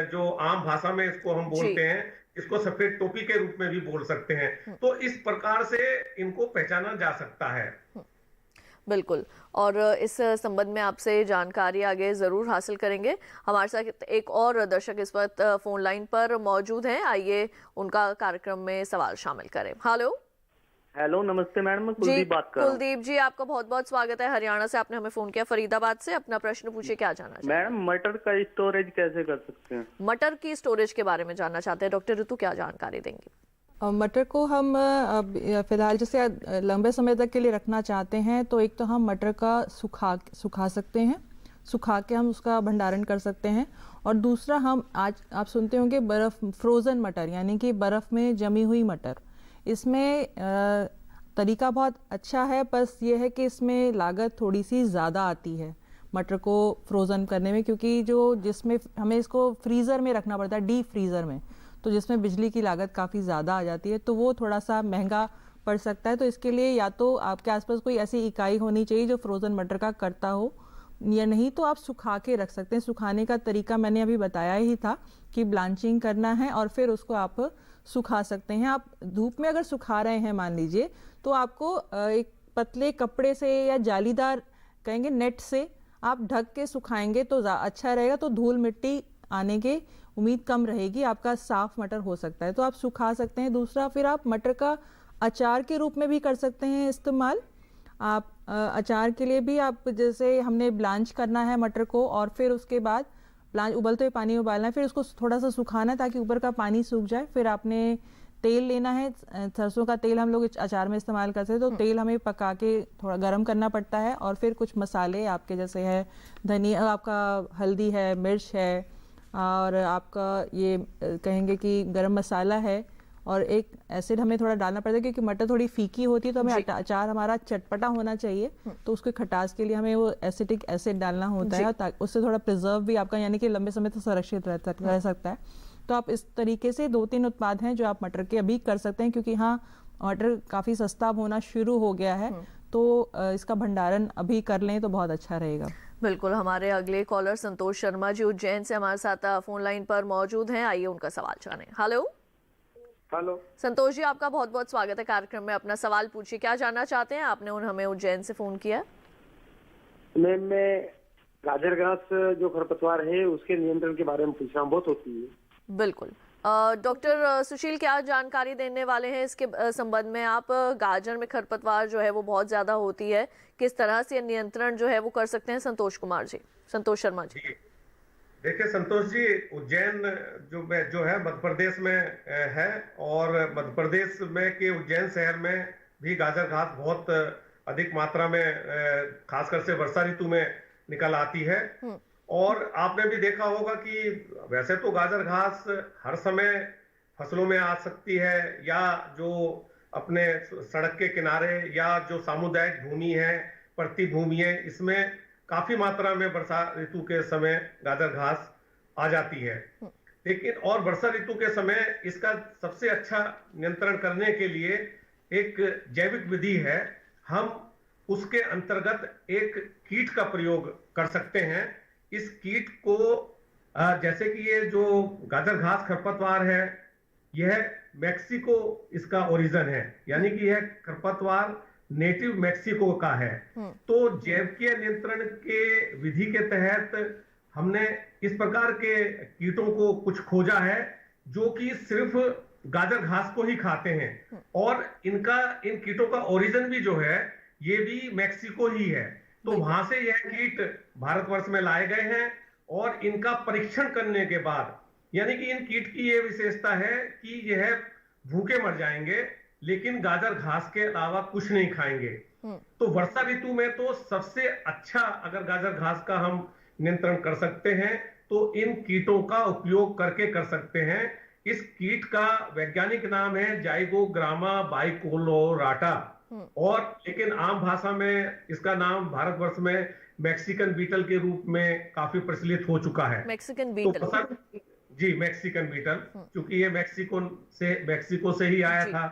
जो आम भाषा में इसको हम बोलते हैं, इसको सफेद टोपी के रूप में भी बोल सकते हैं। तो इस प्रकार से इनको पहचाना जा सकता है। बिल्कुल, और इस संबंध में आपसे जानकारी आगे जरूर हासिल करेंगे। हमारे साथ एक और दर्शक इस वक्त फोन लाइन पर मौजूद हैं, आइए उनका कार्यक्रम में सवाल शामिल करें। हेलो, नमस्ते मैडम, मैं कुलदीप बात कर रहा हूं। कुलदीप जी, आपका बहुत बहुत स्वागत है। हरियाणा से आपने हमें फोन किया, फरीदाबाद से। अपना प्रश्न पूछिए, क्या जानना चाहते हैं? मैडम, मटर का स्टोरेज कैसे कर सकते हैं? मटर की स्टोरेज के बारे में जानना चाहते हैं। डॉक्टर ऋतु क्या जानकारी देंगी? मटर को हम फिलहाल जैसे लंबे समय तक के लिए रखना चाहते हैं, तो एक तो हम मटर का सुखा सकते हैं, सुखा के हम उसका भंडारण कर सकते हैं। और दूसरा, हम आज आप सुनते होंगे बर्फ़, फ्रोज़न मटर, यानी कि बर्फ़ में जमी हुई मटर। इसमें तरीका बहुत अच्छा है, बस ये है कि इसमें लागत थोड़ी सी ज़्यादा आती है मटर को फ्रोज़न करने में, क्योंकि जिसमें हमें इसको फ्रीज़र में रखना पड़ता है, डीप फ्रीज़र में, तो जिसमें बिजली की लागत काफ़ी ज़्यादा आ जाती है, तो वो थोड़ा सा महंगा पड़ सकता है। तो इसके लिए या तो आपके आसपास कोई ऐसी इकाई होनी चाहिए जो फ्रोज़न मटर का करता हो, या नहीं तो आप सुखा के रख सकते हैं। सुखाने का तरीका मैंने अभी बताया ही था कि ब्लांचिंग करना है और फिर उसको आप सुखा सकते हैं। आप धूप में अगर सुखा रहे हैं मान लीजिए, तो आपको एक पतले कपड़े से या जालीदार कहेंगे नेट से आप ढक के सुखाएंगे तो अच्छा रहेगा, तो धूल मिट्टी आने की उम्मीद कम रहेगी, आपका साफ मटर हो सकता है, तो आप सुखा सकते हैं। दूसरा, फिर आप मटर का अचार के रूप में भी कर सकते हैं इस्तेमाल। आप अचार के लिए भी आप, जैसे हमने ब्लांच करना है मटर को और फिर उसके बाद उबलते हुए पानी में उबालना है, फिर उसको थोड़ा सा सुखाना है ताकि ऊपर का पानी सूख जाए। फिर आपने तेल लेना है, सरसों का तेल हम लोग अचार में इस्तेमाल करते हैं, तो तेल हमें पका के थोड़ा गर्म करना पड़ता है। और फिर कुछ मसाले आपके जैसे है धनिया, आपका हल्दी है, मिर्च है, और आपका ये कहेंगे कि गरम मसाला है, और एक एसिड हमें थोड़ा डालना पड़ता है क्योंकि मटर थोड़ी फीकी होती है, तो हमें अचार हमारा चटपटा होना चाहिए, तो उसके खटास के लिए हमें वो एसिटिक एसिड डालना होता है, और उससे थोड़ा प्रिजर्व भी आपका यानी कि लंबे समय तक संरक्षित रह सकता है। तो आप इस तरीके से 2-3 उत्पाद हैं जो आप मटर के अभी कर सकते हैं, क्योंकि हाँ मटर काफ़ी सस्ता होना शुरू हो गया है, तो इसका भंडारण अभी कर लें तो बहुत अच्छा रहेगा। बिल्कुल। हमारे अगले कॉलर संतोष शर्मा जी उज्जैन से हमारे साथ फोन लाइन पर मौजूद हैं, आइए उनका सवाल जानें। हेलो संतोष जी, आपका बहुत बहुत स्वागत है कार्यक्रम में। अपना सवाल पूछिए, क्या जानना चाहते हैं? आपने हमें उज्जैन से फोन किया। मैम, मैं गाजर घास जो खरपतवार है उसके नियंत्रण के बारे में पूछ रहा हूँ, बहुत होती है। बिल्कुल। डॉक्टर सुशील, क्या जानकारी देने वाले हैं इसके संबंध में आप? गाजर में खरपतवार जो है वो बहुत ज्यादा होती है, किस तरह से नियंत्रण जो है वो कर सकते हैं? संतोष शर्मा जी। देखिए संतोष जी, उज्जैन जो है मध्य प्रदेश में है, और मध्य प्रदेश में के उज्जैन शहर में भी गाजर घास बहुत अधिक मात्रा में खासकर से वर्षा ऋतु में निकल आती है। और आपने भी देखा होगा कि वैसे तो गाजर घास हर समय फसलों में आ सकती है, या जो अपने सड़क के किनारे या जो सामुदायिक भूमि है, प्रति भूमि है, इसमें काफी मात्रा में वर्षा ऋतु के समय गाजर घास आ जाती है। लेकिन और वर्षा ऋतु के समय इसका सबसे अच्छा नियंत्रण करने के लिए एक जैविक विधि है। हम उसके अंतर्गत एक कीट का प्रयोग कर सकते हैं। इस कीट को जैसे कि ये जो गाजर घास खरपतवार है, यह मैक्सिको इसका ओरिजिन है, यानी कि यह खरपतवार नेटिव मैक्सिको का है। तो जैविक नियंत्रण के विधि के तहत हमने इस प्रकार के कीटों को कुछ खोजा है जो कि सिर्फ गाजर घास को ही खाते हैं, और इन कीटों का ओरिजिन भी जो है ये भी मैक्सिको ही है। तो वहां से यह कीट भारतवर्ष में लाए गए हैं, और इनका परीक्षण करने के बाद, यानी कि इन कीट की यह विशेषता है कि यह भूखे मर जाएंगे लेकिन गाजर घास के अलावा कुछ नहीं खाएंगे। तो वर्षा ऋतु में तो सबसे अच्छा अगर गाजर घास का हम नियंत्रण कर सकते हैं तो इन कीटों का उपयोग करके कर सकते हैं। इस कीट का वैज्ञानिक नाम है जाइगोग्रामा बाइकोलोराटा, और लेकिन आम भाषा में इसका नाम भारतवर्ष में मैक्सिकन बीटल के रूप में काफी प्रचलित हो चुका है। मैक्सिकन बीटल, जी मैक्सिकन बीटल, क्योंकि ये मैक्सिको से ही आया था,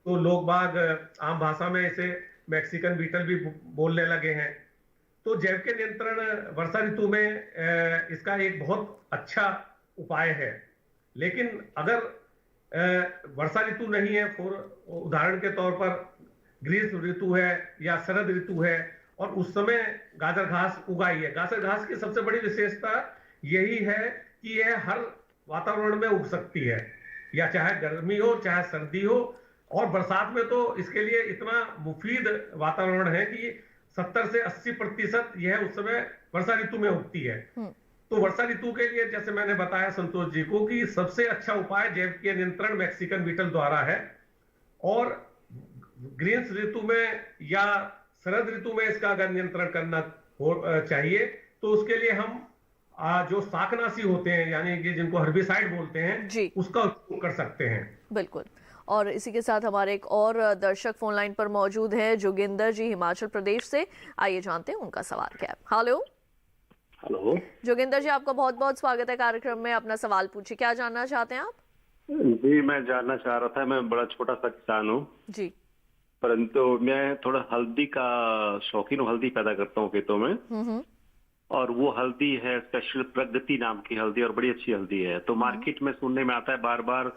तो लोग बाग आम भाषा में इसे मैक्सिकन बीटल भी बोलने लगे हैं। तो जैविक नियंत्रण वर्षा ऋतु में इसका एक बहुत अच्छा उपाय है। लेकिन अगर वर्षा ऋतु नहीं है, उदाहरण के तौर पर ग्रीष्म ऋतु है या शरद ऋतु है, और उस समय गाजर घास उगाई है। गाजर घास की सबसे बड़ी विशेषता यही है कि यह हर वातावरण में उग सकती है, या चाहे गर्मी हो चाहे सर्दी हो, और बरसात में तो इसके लिए इतना मुफीद वातावरण है कि 70 से 80% यह उस समय वर्षा ऋतु में उगती है। तो वर्षा ऋतु के लिए जैसे मैंने बताया संतोष जी को कि सबसे अच्छा उपाय जैविक नियंत्रण मैक्सिकन बीटल द्वारा है, और ग्रीष्म ऋतु में या शरद ऋतु में इसका अगर नियंत्रण करना चाहिए तो उसके लिए हम जो शाकनाशी होते हैं, यानी कि जिनको हर्बिसाइड बोलते हैं, उसका उपयोग कर सकते हैं। बिल्कुल। और इसी के साथ हमारे एक और दर्शक फोन लाइन पर मौजूद है, जोगिंदर जी हिमाचल प्रदेश से। आइए जानते हैं उनका सवाल क्या है। हेलो जोगिंदर जी, आपका बहुत बहुत स्वागत है कार्यक्रम में। अपना सवाल पूछिए, क्या जानना चाहते हैं आप? जी, मैं जानना चाह रहा था, मैं बड़ा छोटा सा किसान हूँ जी, परंतु मैं थोड़ा हल्दी का शौकीन हूँ, हल्दी पैदा करता हूँ खेतों में, और वो हल्दी है स्पेशल प्रगति नाम की हल्दी, और बड़ी अच्छी हल्दी है। तो मार्केट में सुनने में आता है बार बार,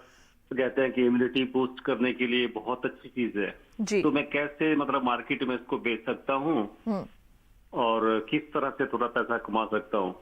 तो कहते हैं कि इम्यूनिटी बूस्ट करने के लिए बहुत अच्छी चीज है जी। तो मैं कैसे मतलब मार्केट में इसको बेच सकता हूँ और किस तरह से थोड़ा पैसा कमा सकता हूँ?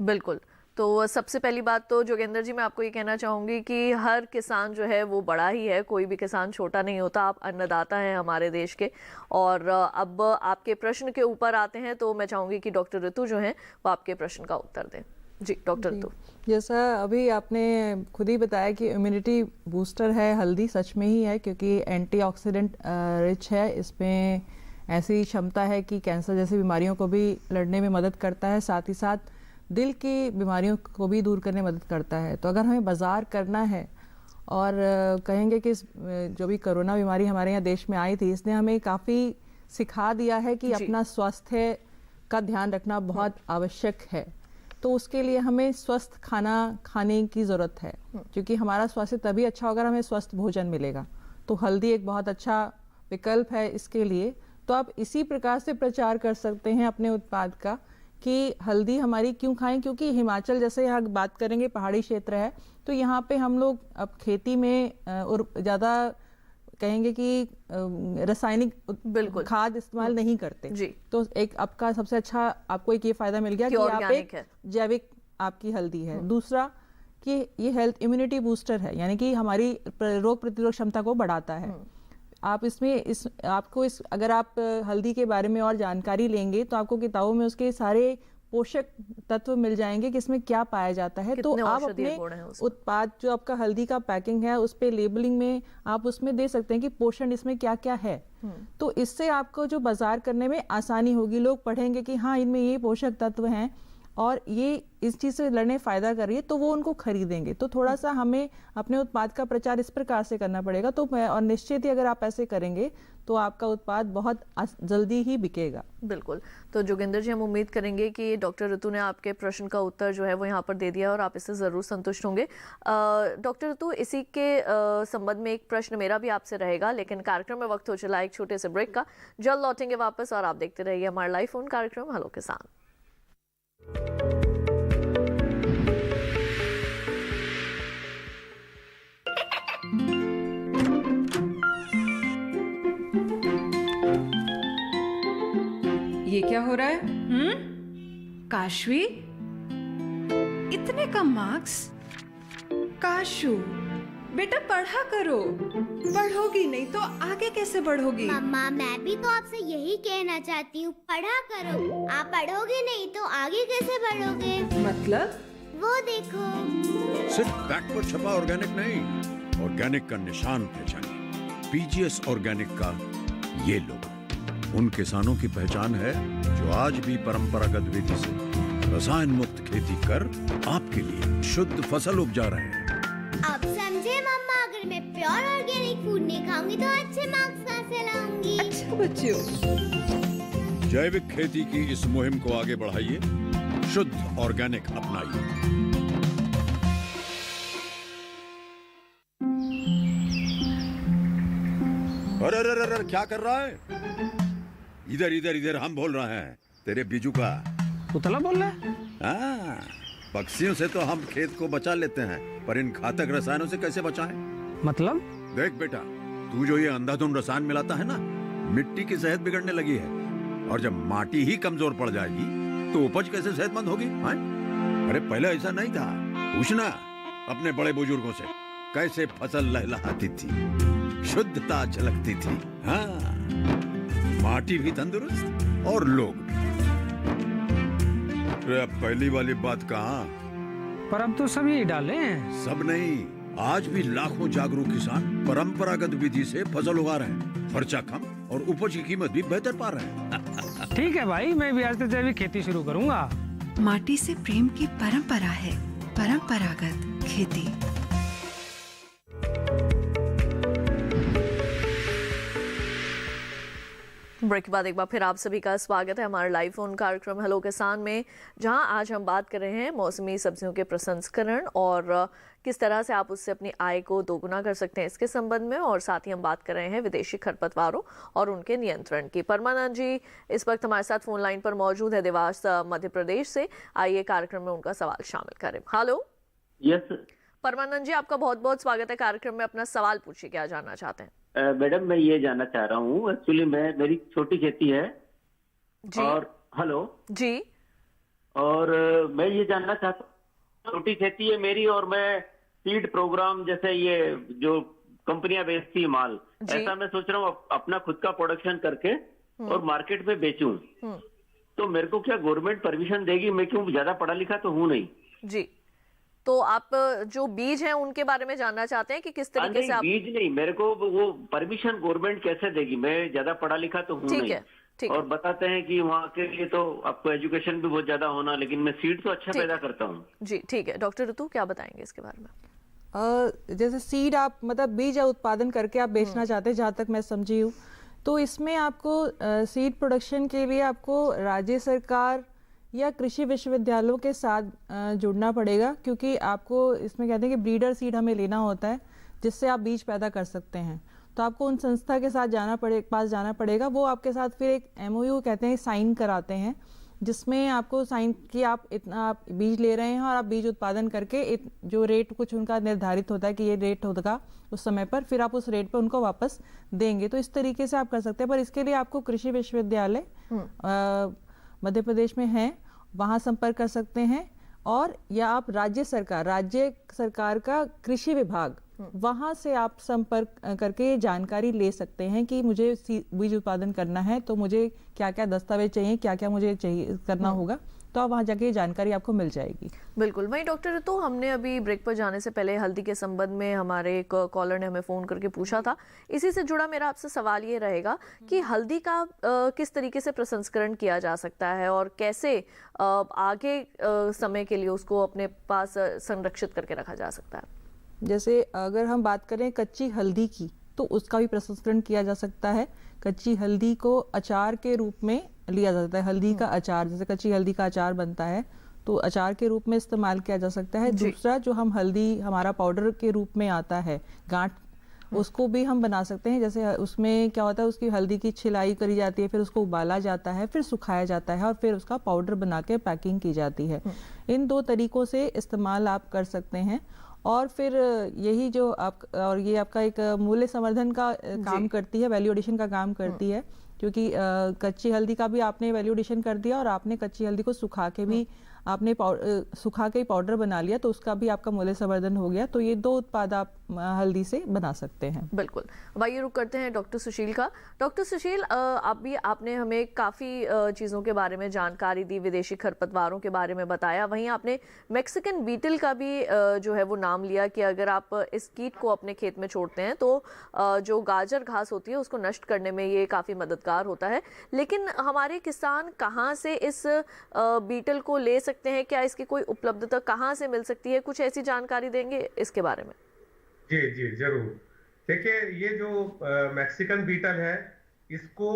बिल्कुल। तो सबसे पहली बात तो जोगेंद्र जी मैं आपको ये कहना चाहूँगी कि हर किसान जो है वो बड़ा ही है, कोई भी किसान छोटा नहीं होता। आप अन्नदाता हैं हमारे देश के। और अब आपके प्रश्न के ऊपर आते हैं, तो मैं चाहूँगी कि डॉक्टर ऋतु जो हैं वो आपके प्रश्न का उत्तर दें। जी डॉक्टर ऋतु, जैसा अभी आपने खुद ही बताया कि इम्यूनिटी बूस्टर है हल्दी, सच में ही है, क्योंकि एंटीऑक्सीडेंट रिच है। इसमें ऐसी क्षमता है कि कैंसर जैसी बीमारियों को भी लड़ने में मदद करता है, साथ ही साथ दिल की बीमारियों को भी दूर करने में मदद करता है। तो अगर हमें बाज़ार करना है और कहेंगे कि जो भी कोरोना बीमारी हमारे यहाँ देश में आई थी, इसने हमें काफ़ी सिखा दिया है कि अपना स्वास्थ्य का ध्यान रखना बहुत आवश्यक है। तो उसके लिए हमें स्वस्थ खाना खाने की ज़रूरत है, क्योंकि हमारा स्वास्थ्य तभी अच्छा होगा हमें स्वस्थ भोजन मिलेगा। तो हल्दी एक बहुत अच्छा विकल्प है इसके लिए। तो आप इसी प्रकार से प्रचार कर सकते हैं अपने उत्पाद का कि हल्दी हमारी क्यों खाएं, क्योंकि हिमाचल जैसे यहाँ बात करेंगे पहाड़ी क्षेत्र है, तो यहाँ पे हम लोग अब खेती में और ज़्यादा कहेंगे कि रासायनिक खाद इस्तेमाल नहीं करते जी। तो एक आपका सबसे अच्छा आपको एक ये फायदा मिल गया कि आप एक जैविक आपकी हल्दी है। दूसरा कि ये हेल्थ इम्यूनिटी बूस्टर है, यानी कि हमारी रोग प्रतिरोधक क्षमता को बढ़ाता है। आप इसमें अगर आप हल्दी के बारे में और जानकारी लेंगे तो आपको किताबों में उसके सारे पोषक तत्व मिल जाएंगे कि इसमें क्या पाया जाता है। तो आप अपने उत्पाद जो आपका हल्दी का पैकिंग है उस पे लेबलिंग में आप उसमें दे सकते हैं कि पोषण इसमें क्या क्या है। तो इससे आपको जो बाजार करने में आसानी होगी, लोग पढ़ेंगे कि हाँ इनमें ये पोषक तत्व हैं और ये इस चीज़ से लड़ने फायदा कर रही है, तो वो उनको खरीदेंगे। तो थोड़ा सा हमें अपने उत्पाद का प्रचार इस प्रकार से करना पड़ेगा। तो और निश्चित ही अगर आप ऐसे करेंगे तो आपका उत्पाद बहुत जल्दी ही बिकेगा। बिल्कुल। तो जोगिंदर जी, हम उम्मीद करेंगे कि डॉक्टर ऋतु ने आपके प्रश्न का उत्तर जो है वो यहाँ पर दे दिया और आप इससे ज़रूर संतुष्ट होंगे। डॉक्टर ऋतु, इसी के संबंध में एक प्रश्न मेरा भी आपसे रहेगा, लेकिन कार्यक्रम में वक्त हो चला एक छोटे से ब्रेक का। जल्द लौटेंगे वापस और आप देखते रहिए हमारा लाइव फोन कार्यक्रम हेलो किसान। ये क्या हो रहा है? काशवी, इतने कम मार्क्स? काशू बेटा पढ़ा करो, पढ़ोगी नहीं तो आगे कैसे बढ़ोगी? मम्मा, मैं भी तो आपसे यही कहना चाहती हूँ, पढ़ा करो। आप पढ़ोगे नहीं तो आगे कैसे बढ़ोगे? मतलब? वो देखो, सिर्फ बैक पर छपा ऑर्गेनिक नहीं, ऑर्गेनिक का निशान पहचानिए। पीजीएस ऑर्गेनिक का ये लोगो उन किसानों की पहचान है जो आज भी परंपरागत विधि से रसायन मुक्त खेती कर आपके लिए शुद्ध फसल उपजा रहे हैं। अब समझे मम्मा, अगर मैं प्योर ऑर्गेनिक फूड नहीं खाऊंगी तो अच्छे मार्क्स कहाँ से लाऊंगी? अच्छा बच्चों, जैविक खेती की इस मुहिम को आगे बढ़ाइए, शुद्ध ऑर्गेनिक अपनाइए। अरे अरे अरे क्या कर रहा है? इधर इधर इधर, हम बोल रहे हैं तेरे बीजू का। पुतला बोल रहा है? हाँ, पक्षियों से तो हम खेत को बचा लेते हैं, पर इन घातक रसायनों से कैसे बचाएं? मतलब? देख बेटा, तू जो ये अंधाधुंध रसायन मिलाता है ना, मिट्टी की सेहत बिगड़ने लगी है। और जब माटी ही कमजोर पड़ जाएगी तो उपज कैसे सेहतमंद होगी? अरे पहले ऐसा नहीं था। पूछना अपने बड़े बुजुर्गों से, कैसे फसल लहलहाती थी, शुद्धता झलकती थी। हाँ, माटी भी तंदुरुस्त और लोग भी। अब पहली वाली बात कहाँ? पर अब तो सब यही डाले हैं। सब नहीं, आज भी लाखों जागरूक किसान परंपरागत विधि से फसल उगा रहे हैं। खर्चा कम और उपज की कीमत भी बेहतर पा रहे हैं। ठीक है भाई, मैं भी आज से जैविक खेती शुरू करूंगा। माटी से प्रेम की परंपरा है परंपरागत खेती। ब्रेक के बाद एक बार फिर आप सभी का स्वागत है हमारे लाइव फोन कार्यक्रम हेलो किसान में, जहां आज हम बात कर रहे हैं मौसमी सब्जियों के प्रसंस्करण और किस तरह से आप उससे अपनी आय को दोगुना कर सकते हैं इसके संबंध में। और साथ ही हम बात कर रहे हैं विदेशी खरपतवारों और उनके नियंत्रण की। परमानंद जी इस वक्त हमारे साथ फोन लाइन पर मौजूद है, देवास मध्य प्रदेश से। आइए कार्यक्रम में उनका सवाल शामिल करें। हेलो। यस परमानंद जी, आपका बहुत बहुत स्वागत है कार्यक्रम में। अपना सवाल पूछिए, क्या जानना चाहते हैं? मैडम, मैं ये जानना चाह रहा हूँ, एक्चुअली मेरी छोटी खेती है जी। और हेलो जी, और मैं ये जानना चाहता हूँ, छोटी खेती है मेरी और मैं सीड प्रोग्राम जैसे ये जो कंपनियां बेचती है माल, ऐसा मैं सोच रहा हूँ अपना खुद का प्रोडक्शन करके और मार्केट में बेचूं। तो मेरे को क्या गवर्नमेंट परमिशन देगी? मैं क्यों, ज्यादा पढ़ा लिखा तो हूँ नहीं जी। तो आप जो बीज हैं उनके बारे में जानना चाहते हैं कि किस तरीके से आप? बीज नहीं, मेरे को वो परमिशन गवर्नमेंट कैसे देगी? मैं ज्यादा पढ़ा लिखा तो हूँ नहीं। ठीक और बताते हैं कि वहाँ के लिए तो आपको एजुकेशन भी बहुत ज्यादा होना, लेकिन मैं सीड तो अच्छा पैदा करता हूँ। जी ठीक है। डॉक्टर ऋतु क्या बताएंगे इसके बारे में? जैसे सीड आप मतलब बीज उत्पादन करके आप बेचना चाहते हैं, जहाँ तक मैं समझी हूँ, तो इसमें आपको सीड प्रोडक्शन के लिए आपको राज्य सरकार या कृषि विश्वविद्यालयों के साथ जुड़ना पड़ेगा, क्योंकि आपको इसमें कहते हैं कि ब्रीडर सीड हमें लेना होता है जिससे आप बीज पैदा कर सकते हैं। तो आपको उन संस्था के साथ पास जाना पड़ेगा। वो आपके साथ फिर एक MOU कहते हैं साइन कराते हैं, जिसमें आपको साइन कि आप इतना आप बीज ले रहे हैं और आप बीज उत्पादन करके जो रेट कुछ उनका निर्धारित होता है कि ये रेट होगा उस समय पर, फिर आप उस रेट पर उनको वापस देंगे। तो इस तरीके से आप कर सकते हैं, पर इसके लिए आपको कृषि विश्वविद्यालय मध्य प्रदेश में है, वहाँ संपर्क कर सकते हैं, और या आप राज्य सरकार का कृषि विभाग, वहाँ से आप संपर्क करके जानकारी ले सकते हैं कि मुझे बीज उत्पादन करना है तो मुझे क्या क्या दस्तावेज चाहिए, क्या क्या मुझे चाहिए करना होगा, तो आप वहाँ जाके जानकारी आपको मिल जाएगी। बिल्कुल। वहीं डॉक्टर, तो हमने अभी ब्रेक पर जाने से पहले हल्दी के संबंध में हमारे एक कॉलर ने हमें फ़ोन करके पूछा था। इसी से जुड़ा मेरा आपसे सवाल ये रहेगा कि हल्दी का किस तरीके से प्रसंस्करण किया जा सकता है और कैसे आगे समय के लिए उसको अपने पास संरक्षित करके रखा जा सकता है। जैसे अगर हम बात करें कच्ची हल्दी की, तो उसका भी प्रसंस्करण किया जा सकता है। कच्ची हल्दी को अचार के रूप में लिया जा सकता है। हल्दी का अचार, जैसे कच्ची हल्दी का अचार बनता है तो अचार के रूप में इस्तेमाल किया जा सकता है। दूसरा, जो हम हल्दी हमारा पाउडर के रूप में आता है गांठ, उसको भी हम बना सकते हैं। जैसे उसमें क्या होता है, उसकी हल्दी की छिलाई करी जाती है, फिर उसको उबाला जाता है, फिर सुखाया जाता है और फिर उसका पाउडर बना के पैकिंग की जाती है। इन दो तरीकों से इस्तेमाल आप कर सकते हैं। और फिर यही जो और ये आपका एक मूल्य संवर्धन का काम करती है, वैल्यू एडिशन का काम करती है, क्योंकि कच्ची हल्दी का भी आपने वैल्यू एडिशन कर दिया और आपने कच्ची हल्दी को सुखा के भी आपने सुखा के पाउडर बना लिया, तो उसका भी आपका मूल्य संवर्धन हो गया। तो ये दो उत्पाद आप हल्दी से बना सकते हैं। बिल्कुल। अब आइए रुक करते हैं डॉक्टर सुशील का। डॉक्टर सुशील, आपने हमें काफ़ी चीज़ों के बारे में जानकारी दी, विदेशी खरपतवारों के बारे में बताया, वहीं आपने मैक्सिकन बीटल का भी जो है वो नाम लिया कि अगर आप इस कीट को अपने खेत में छोड़ते हैं तो जो गाजर घास होती है उसको नष्ट करने में ये काफ़ी मददगार होता है। लेकिन हमारे किसान कहाँ से इस बीटल को ले सकते हैं? क्या इसकी कोई उपलब्धता कहाँ से मिल सकती है? कुछ ऐसी जानकारी देंगे इसके बारे में? जी जी जरूर। देखिए, ये जो मैक्सिकन बीटल है, इसको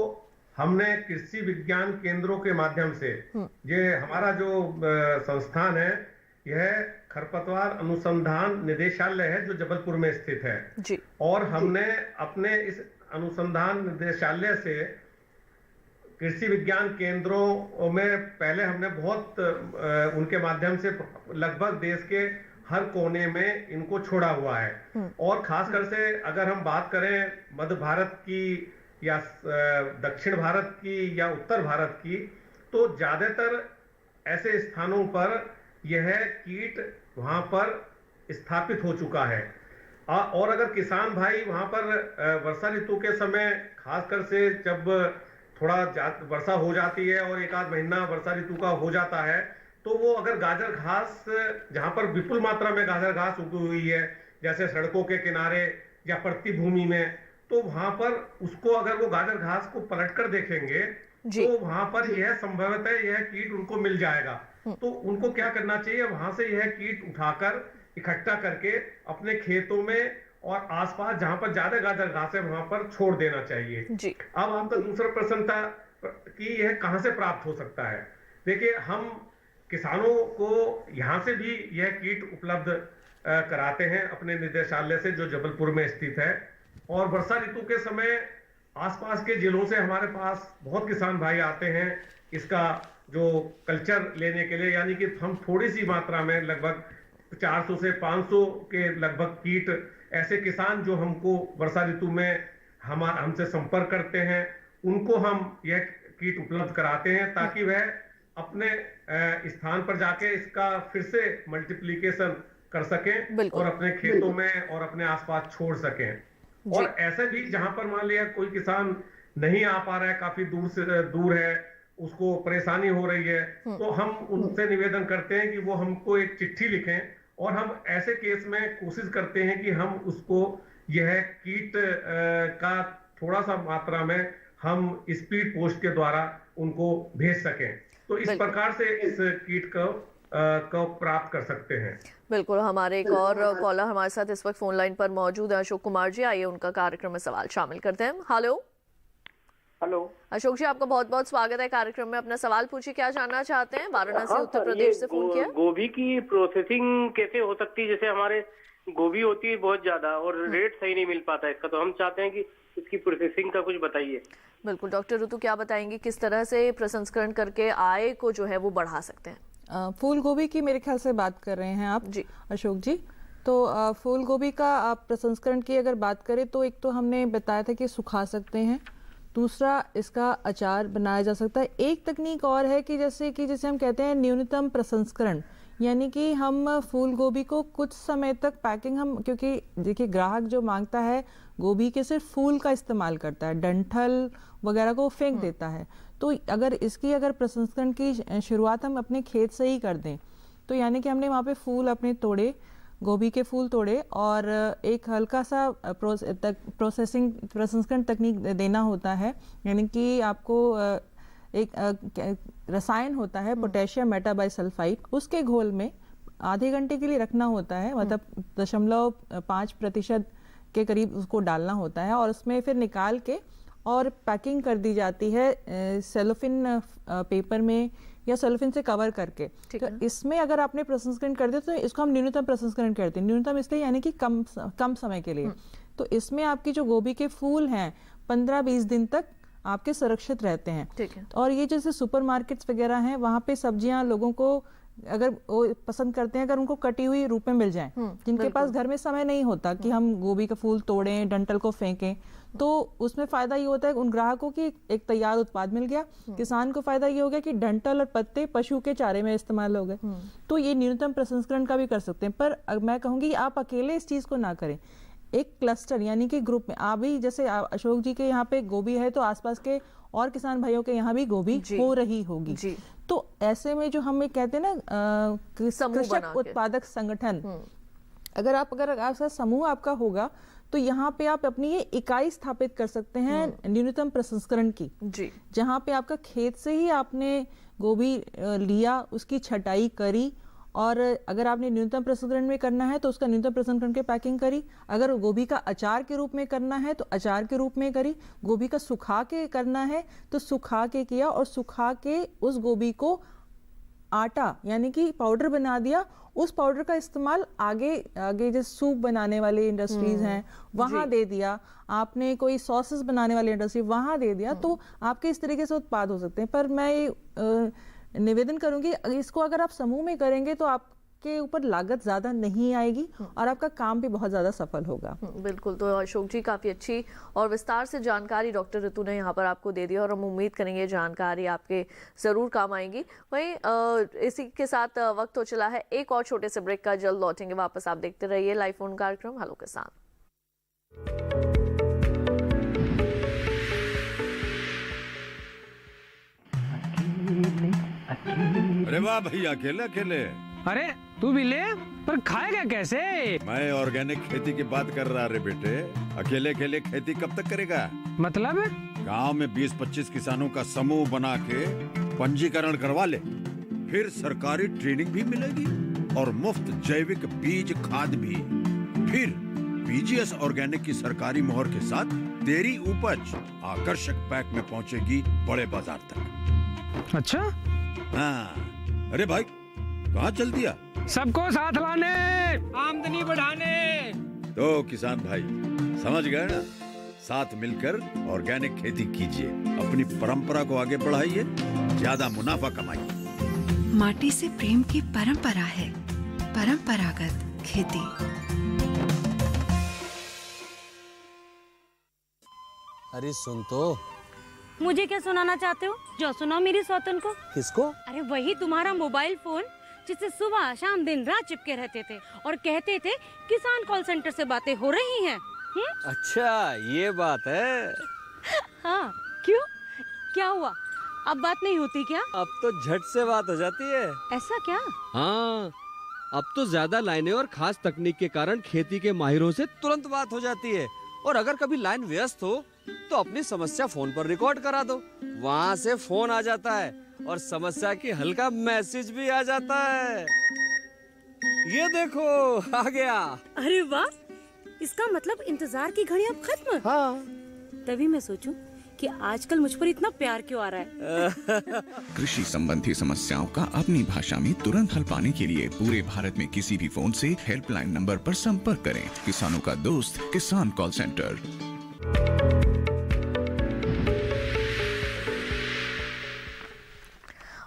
हमने कृषि विज्ञान केंद्रों के माध्यम से, ये हमारा जो संस्थान है, यह खरपतवार अनुसंधान निदेशालय है जो जबलपुर में स्थित है जी। और हमने अपने इस अनुसंधान निदेशालय से कृषि विज्ञान केंद्रों में पहले हमने बहुत उनके माध्यम से लगभग देश के हर कोने में इनको छोड़ा हुआ है। और खासकर से अगर हम बात करें मध्य भारत की या दक्षिण भारत की या उत्तर भारत की, तो ज्यादातर ऐसे स्थानों पर यह कीट वहां पर स्थापित हो चुका है। और अगर किसान भाई वहां पर वर्षा ऋतु के समय, खासकर से जब थोड़ा वर्षा हो जाती है और एक आध महीना वर्षा ऋतु का हो जाता है, तो वो अगर गाजर घास, जहां पर विपुल मात्रा में गाजर घास उगी हुई है, जैसे सड़कों के किनारे या पड़ती भूमि में, तो वहां पर उसको अगर वो गाजर घास को पलटकर देखेंगे तो वहां पर यह संभवतः यह कीट उनको मिल जाएगा। तो उनको क्या करना चाहिए, वहां से यह कीट उठाकर इकट्ठा करके अपने खेतों में और आसपास जहां पर ज्यादा गाजर घास है वहां पर छोड़ देना चाहिए जी। अब आपका दूसरा प्रश्न था कि यह कहां से प्राप्त हो सकता है। देखिए, हम किसानों को यहां से भी यह कीट उपलब्ध कराते हैं अपने निदेशालय से जो जबलपुर में स्थित है। और वर्षा ऋतु के समय आसपास के जिलों से हमारे पास बहुत किसान भाई आते हैं इसका जो कल्चर लेने के लिए, यानी कि हम थोड़ी सी मात्रा में लगभग 400 से 500 के लगभग कीट, ऐसे किसान जो हमको वर्षा ऋतु में हमसे संपर्क करते हैं, उनको हम यह कीट उपलब्ध कराते हैं ताकि वह अपने स्थान पर जाके इसका फिर से मल्टीप्लिकेशन कर सकें और अपने खेतों में और अपने आसपास छोड़ सकें। और ऐसे भी जहां पर मान लिया कोई किसान नहीं आ पा रहा है, काफी दूर है, उसको परेशानी हो रही है, तो हम उनसे निवेदन करते हैं कि वो हमको एक चिट्ठी लिखें और हम ऐसे केस में कोशिश करते हैं कि हम उसको यह कीट का थोड़ा सा मात्रा में हम स्पीड पोस्ट के द्वारा उनको भेज सकें। तो इस प्रकार से इस कीट को को प्राप्त कर सकते हैं। बिल्कुल, हमारे एक और कॉलर हमारे साथ इस वक्त फोन लाइन पर मौजूद है, अशोक कुमार जी। आइए उनका कार्यक्रम में सवाल शामिल करते हैं। हेलो अशोक जी, आपका बहुत बहुत स्वागत है कार्यक्रम में। अपना सवाल पूछिए, क्या जानना चाहते हैं? वाराणसी उत्तर प्रदेश से फोन किया। गोभी की प्रोसेसिंग कैसे हो सकती है? जैसे हमारे गोभी होती है बहुत ज्यादा और रेट सही नहीं मिल पाता है इसका, तो हम चाहते हैं कि इसकी प्रोसेसिंग का कुछ बताइए। बिल्कुल, डॉक्टर ऋतु क्या बताएंगी, किस तरह से प्रसंस्करण करके आय को जो है वो बढ़ा सकते हैं? फूल गोभी की मेरे ख्याल से बात कर रहे हैं आप जी अशोक जी। तो फूल गोभी का आप प्रसंस्करण की अगर बात करें तो एक तो हमने बताया था कि सुखा सकते हैं, दूसरा इसका अचार बनाया जा सकता है। एक तकनीक और है कि जैसे हम कहते हैं न्यूनतम प्रसंस्करण, यानी कि हम फूल गोभी को कुछ समय तक पैकिंग हम, क्योंकि देखिए ग्राहक जो मांगता है गोभी के सिर्फ फूल का इस्तेमाल करता है, डंठल वगैरह को फेंक देता है। तो अगर प्रसंस्करण की शुरुआत हम अपने खेत से ही कर दें, तो यानी कि हमने वहाँ पे फूल अपने तोड़े, गोभी के फूल तोड़े और एक हल्का सा प्रसंस्करण तकनीक देना होता है, यानी कि आपको एक रसायन होता है पोटेशियम मेटाबाइसल्फाइड, उसके घोल में आधे घंटे के लिए रखना होता है, मतलब 0.5% के करीब उसको डालना होता है और उसमें फिर निकाल के और पैकिंग कर दी जाती है सेलोफिन पेपर में या सेलोफिन से कवर करके। तो इसमें अगर आपने प्रसंस्करण कर दिया तो इसको हम न्यूनतम प्रसंस्करण करते हैं। न्यूनतम इसलिए यानी कि कम समय के लिए। तो इसमें आपकी जो गोभी के फूल हैं 15-20 दिन तक आपके सुरक्षित रहते हैं। और ये जैसे सुपरमार्केट्स वगैरह हैं, वहाँ पे सब्जियां लोगों को अगर वो पसंद करते हैं अगर उनको कटी हुई रूप में मिल जाए, जिनके पास घर में समय नहीं होता कि हम गोभी का फूल तोड़ें, डंठल को फेंकें, तो उसमें फायदा ये होता है उन ग्राहकों की एक तैयार उत्पाद मिल गया। किसान को फायदा ये हो गया कि डंठल और पत्ते पशु के चारे में इस्तेमाल हो गए। तो ये न्यूनतम प्रसंस्करण का भी कर सकते हैं। पर मैं कहूंगी आप अकेले इस चीज को ना करें, एक क्लस्टर यानी कि ग्रुप में। आप भी जैसे अशोक जी के यहाँ पे गोभी है तो आसपास के और किसान भाइयों के यहाँ भी गोभी हो रही होगी। तो ऐसे में जो हम कहते हैं ना कृषक उत्पादक संगठन, अगर आपका समूह आपका होगा तो यहाँ पे आप अपनी ये इकाई स्थापित कर सकते हैं न्यूनतम प्रसंस्करण की, जहाँ पे आपका खेत से ही आपने गोभी लिया, उसकी छटाई करी और अगर आपने न्यूनतम प्रसंस्करण में करना है तो उसका न्यूनतम प्रसंस्करण के पैकिंग करी। अगर गोभी का अचार के रूप में करना है तो अचार के रूप में करी। गोभी का सुखा के करना है तो सुखा के किया और सुखा के उस गोभी को आटा यानी कि पाउडर बना दिया। उस पाउडर का इस्तेमाल आगे जैसे सूप बनाने वाले इंडस्ट्रीज हैं वहां दे दिया, आपने कोई सॉसेस बनाने वाली इंडस्ट्री वहां दे दिया, तो आपके इस तरीके से उत्पाद हो सकते हैं। पर मैं निवेदन करूंगी इसको अगर आप समूह में करेंगे तो आपके ऊपर लागत ज्यादा नहीं आएगी और आपका काम भी बहुत ज्यादा सफल होगा। बिल्कुल, तो अशोक जी काफी अच्छी और विस्तार से जानकारी डॉक्टर ऋतु ने यहाँ पर आपको दे दी और हम उम्मीद करेंगे जानकारी आपके जरूर काम आएगी। वहीं इसी के साथ वक्त हो चला है एक और छोटे से ब्रेक का, जल्द लौटेंगे वापस। आप देखते रहिए लाइव फोन कार्यक्रम हेलो किसान। अरे वाह भैया, अकेले अकेले। अरे तू भी ले, पर खाएगा कैसे? मैं ऑर्गेनिक खेती की बात कर रहा रे बेटे। अकेले अकेले खेती कब तक करेगा? मतलब गांव में 20-25 किसानों का समूह बना के पंजीकरण करवा ले, फिर सरकारी ट्रेनिंग भी मिलेगी और मुफ्त जैविक बीज खाद भी। फिर बीजीएस ऑर्गेनिक की सरकारी मोहर के साथ तेरी उपज आकर्षक पैक में पहुंचेगी बड़े बाजार तक। अच्छा हाँ। अरे भाई कहाँ चल दिया? सबको साथ लाने, आमदनी बढ़ाने। तो किसान भाई समझ गए ना, साथ मिलकर ऑर्गेनिक खेती कीजिए, अपनी परंपरा को आगे बढ़ाइए, ज्यादा मुनाफा कमाइए। माटी से प्रेम की परंपरा है परंपरागत खेती। अरे सुन तो। मुझे क्या सुनाना चाहते हो? जो सुनाओ मेरी सौतन को। किसको? अरे वही तुम्हारा मोबाइल फोन जिससे सुबह शाम दिन रात चिपके रहते थे और कहते थे किसान कॉल सेंटर से बातें हो रही हैं। अच्छा ये बात है। हाँ क्यों, क्या हुआ? अब बात नहीं होती क्या? अब तो झट से बात हो जाती है। ऐसा क्या? हाँ, अब तो ज्यादा लाइनें और खास तकनीक के कारण खेती के माहिरों से तुरंत बात हो जाती है। और अगर कभी लाइन व्यस्त हो तो अपनी समस्या फोन पर रिकॉर्ड करा दो, वहाँ से फोन आ जाता है और समस्या की हल का मैसेज भी आ जाता है। ये देखो आ गया। अरे वाह, इसका मतलब इंतजार की घड़ी अब खत्म। हाँ। तभी मैं सोचूं कि आजकल मुझ पर इतना प्यार क्यों आ रहा है। कृषि संबंधी समस्याओं का अपनी भाषा में तुरंत हल पाने के लिए पूरे भारत में किसी भी फोन से हेल्पलाइन नंबर पर संपर्क करें। किसानों का दोस्त किसान कॉल सेंटर।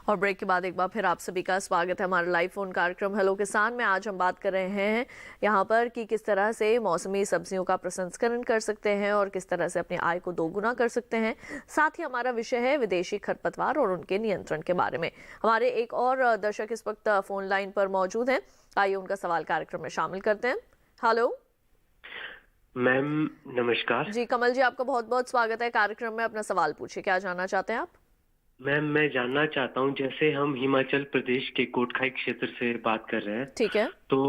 और ब्रेक के बाद एक बार फिर आप सभी का स्वागत है हमारे लाइव फोन कार्यक्रम हेलो किसान में। आज हम बात कर रहे हैं यहाँ पर कि किस तरह से मौसमी सब्जियों का प्रसंस्करण कर सकते हैं और किस तरह से अपनी आय को दोगुना कर सकते हैं। साथ ही हमारा विषय है विदेशी खरपतवार और उनके नियंत्रण के बारे में। हमारे एक और दर्शक इस वक्त फोन लाइन पर मौजूद हैं, आइए उनका सवाल कार्यक्रम में शामिल करते हैं। हेलो मैम, नमस्कार जी। कमल जी, आपका बहुत बहुत स्वागत है कार्यक्रम में। अपना सवाल पूछिए, क्या जानना चाहते हैं आप? मैम, मैं जानना चाहता हूँ, जैसे हम हिमाचल प्रदेश के कोटखाई क्षेत्र से बात कर रहे हैं, ठीक है, तो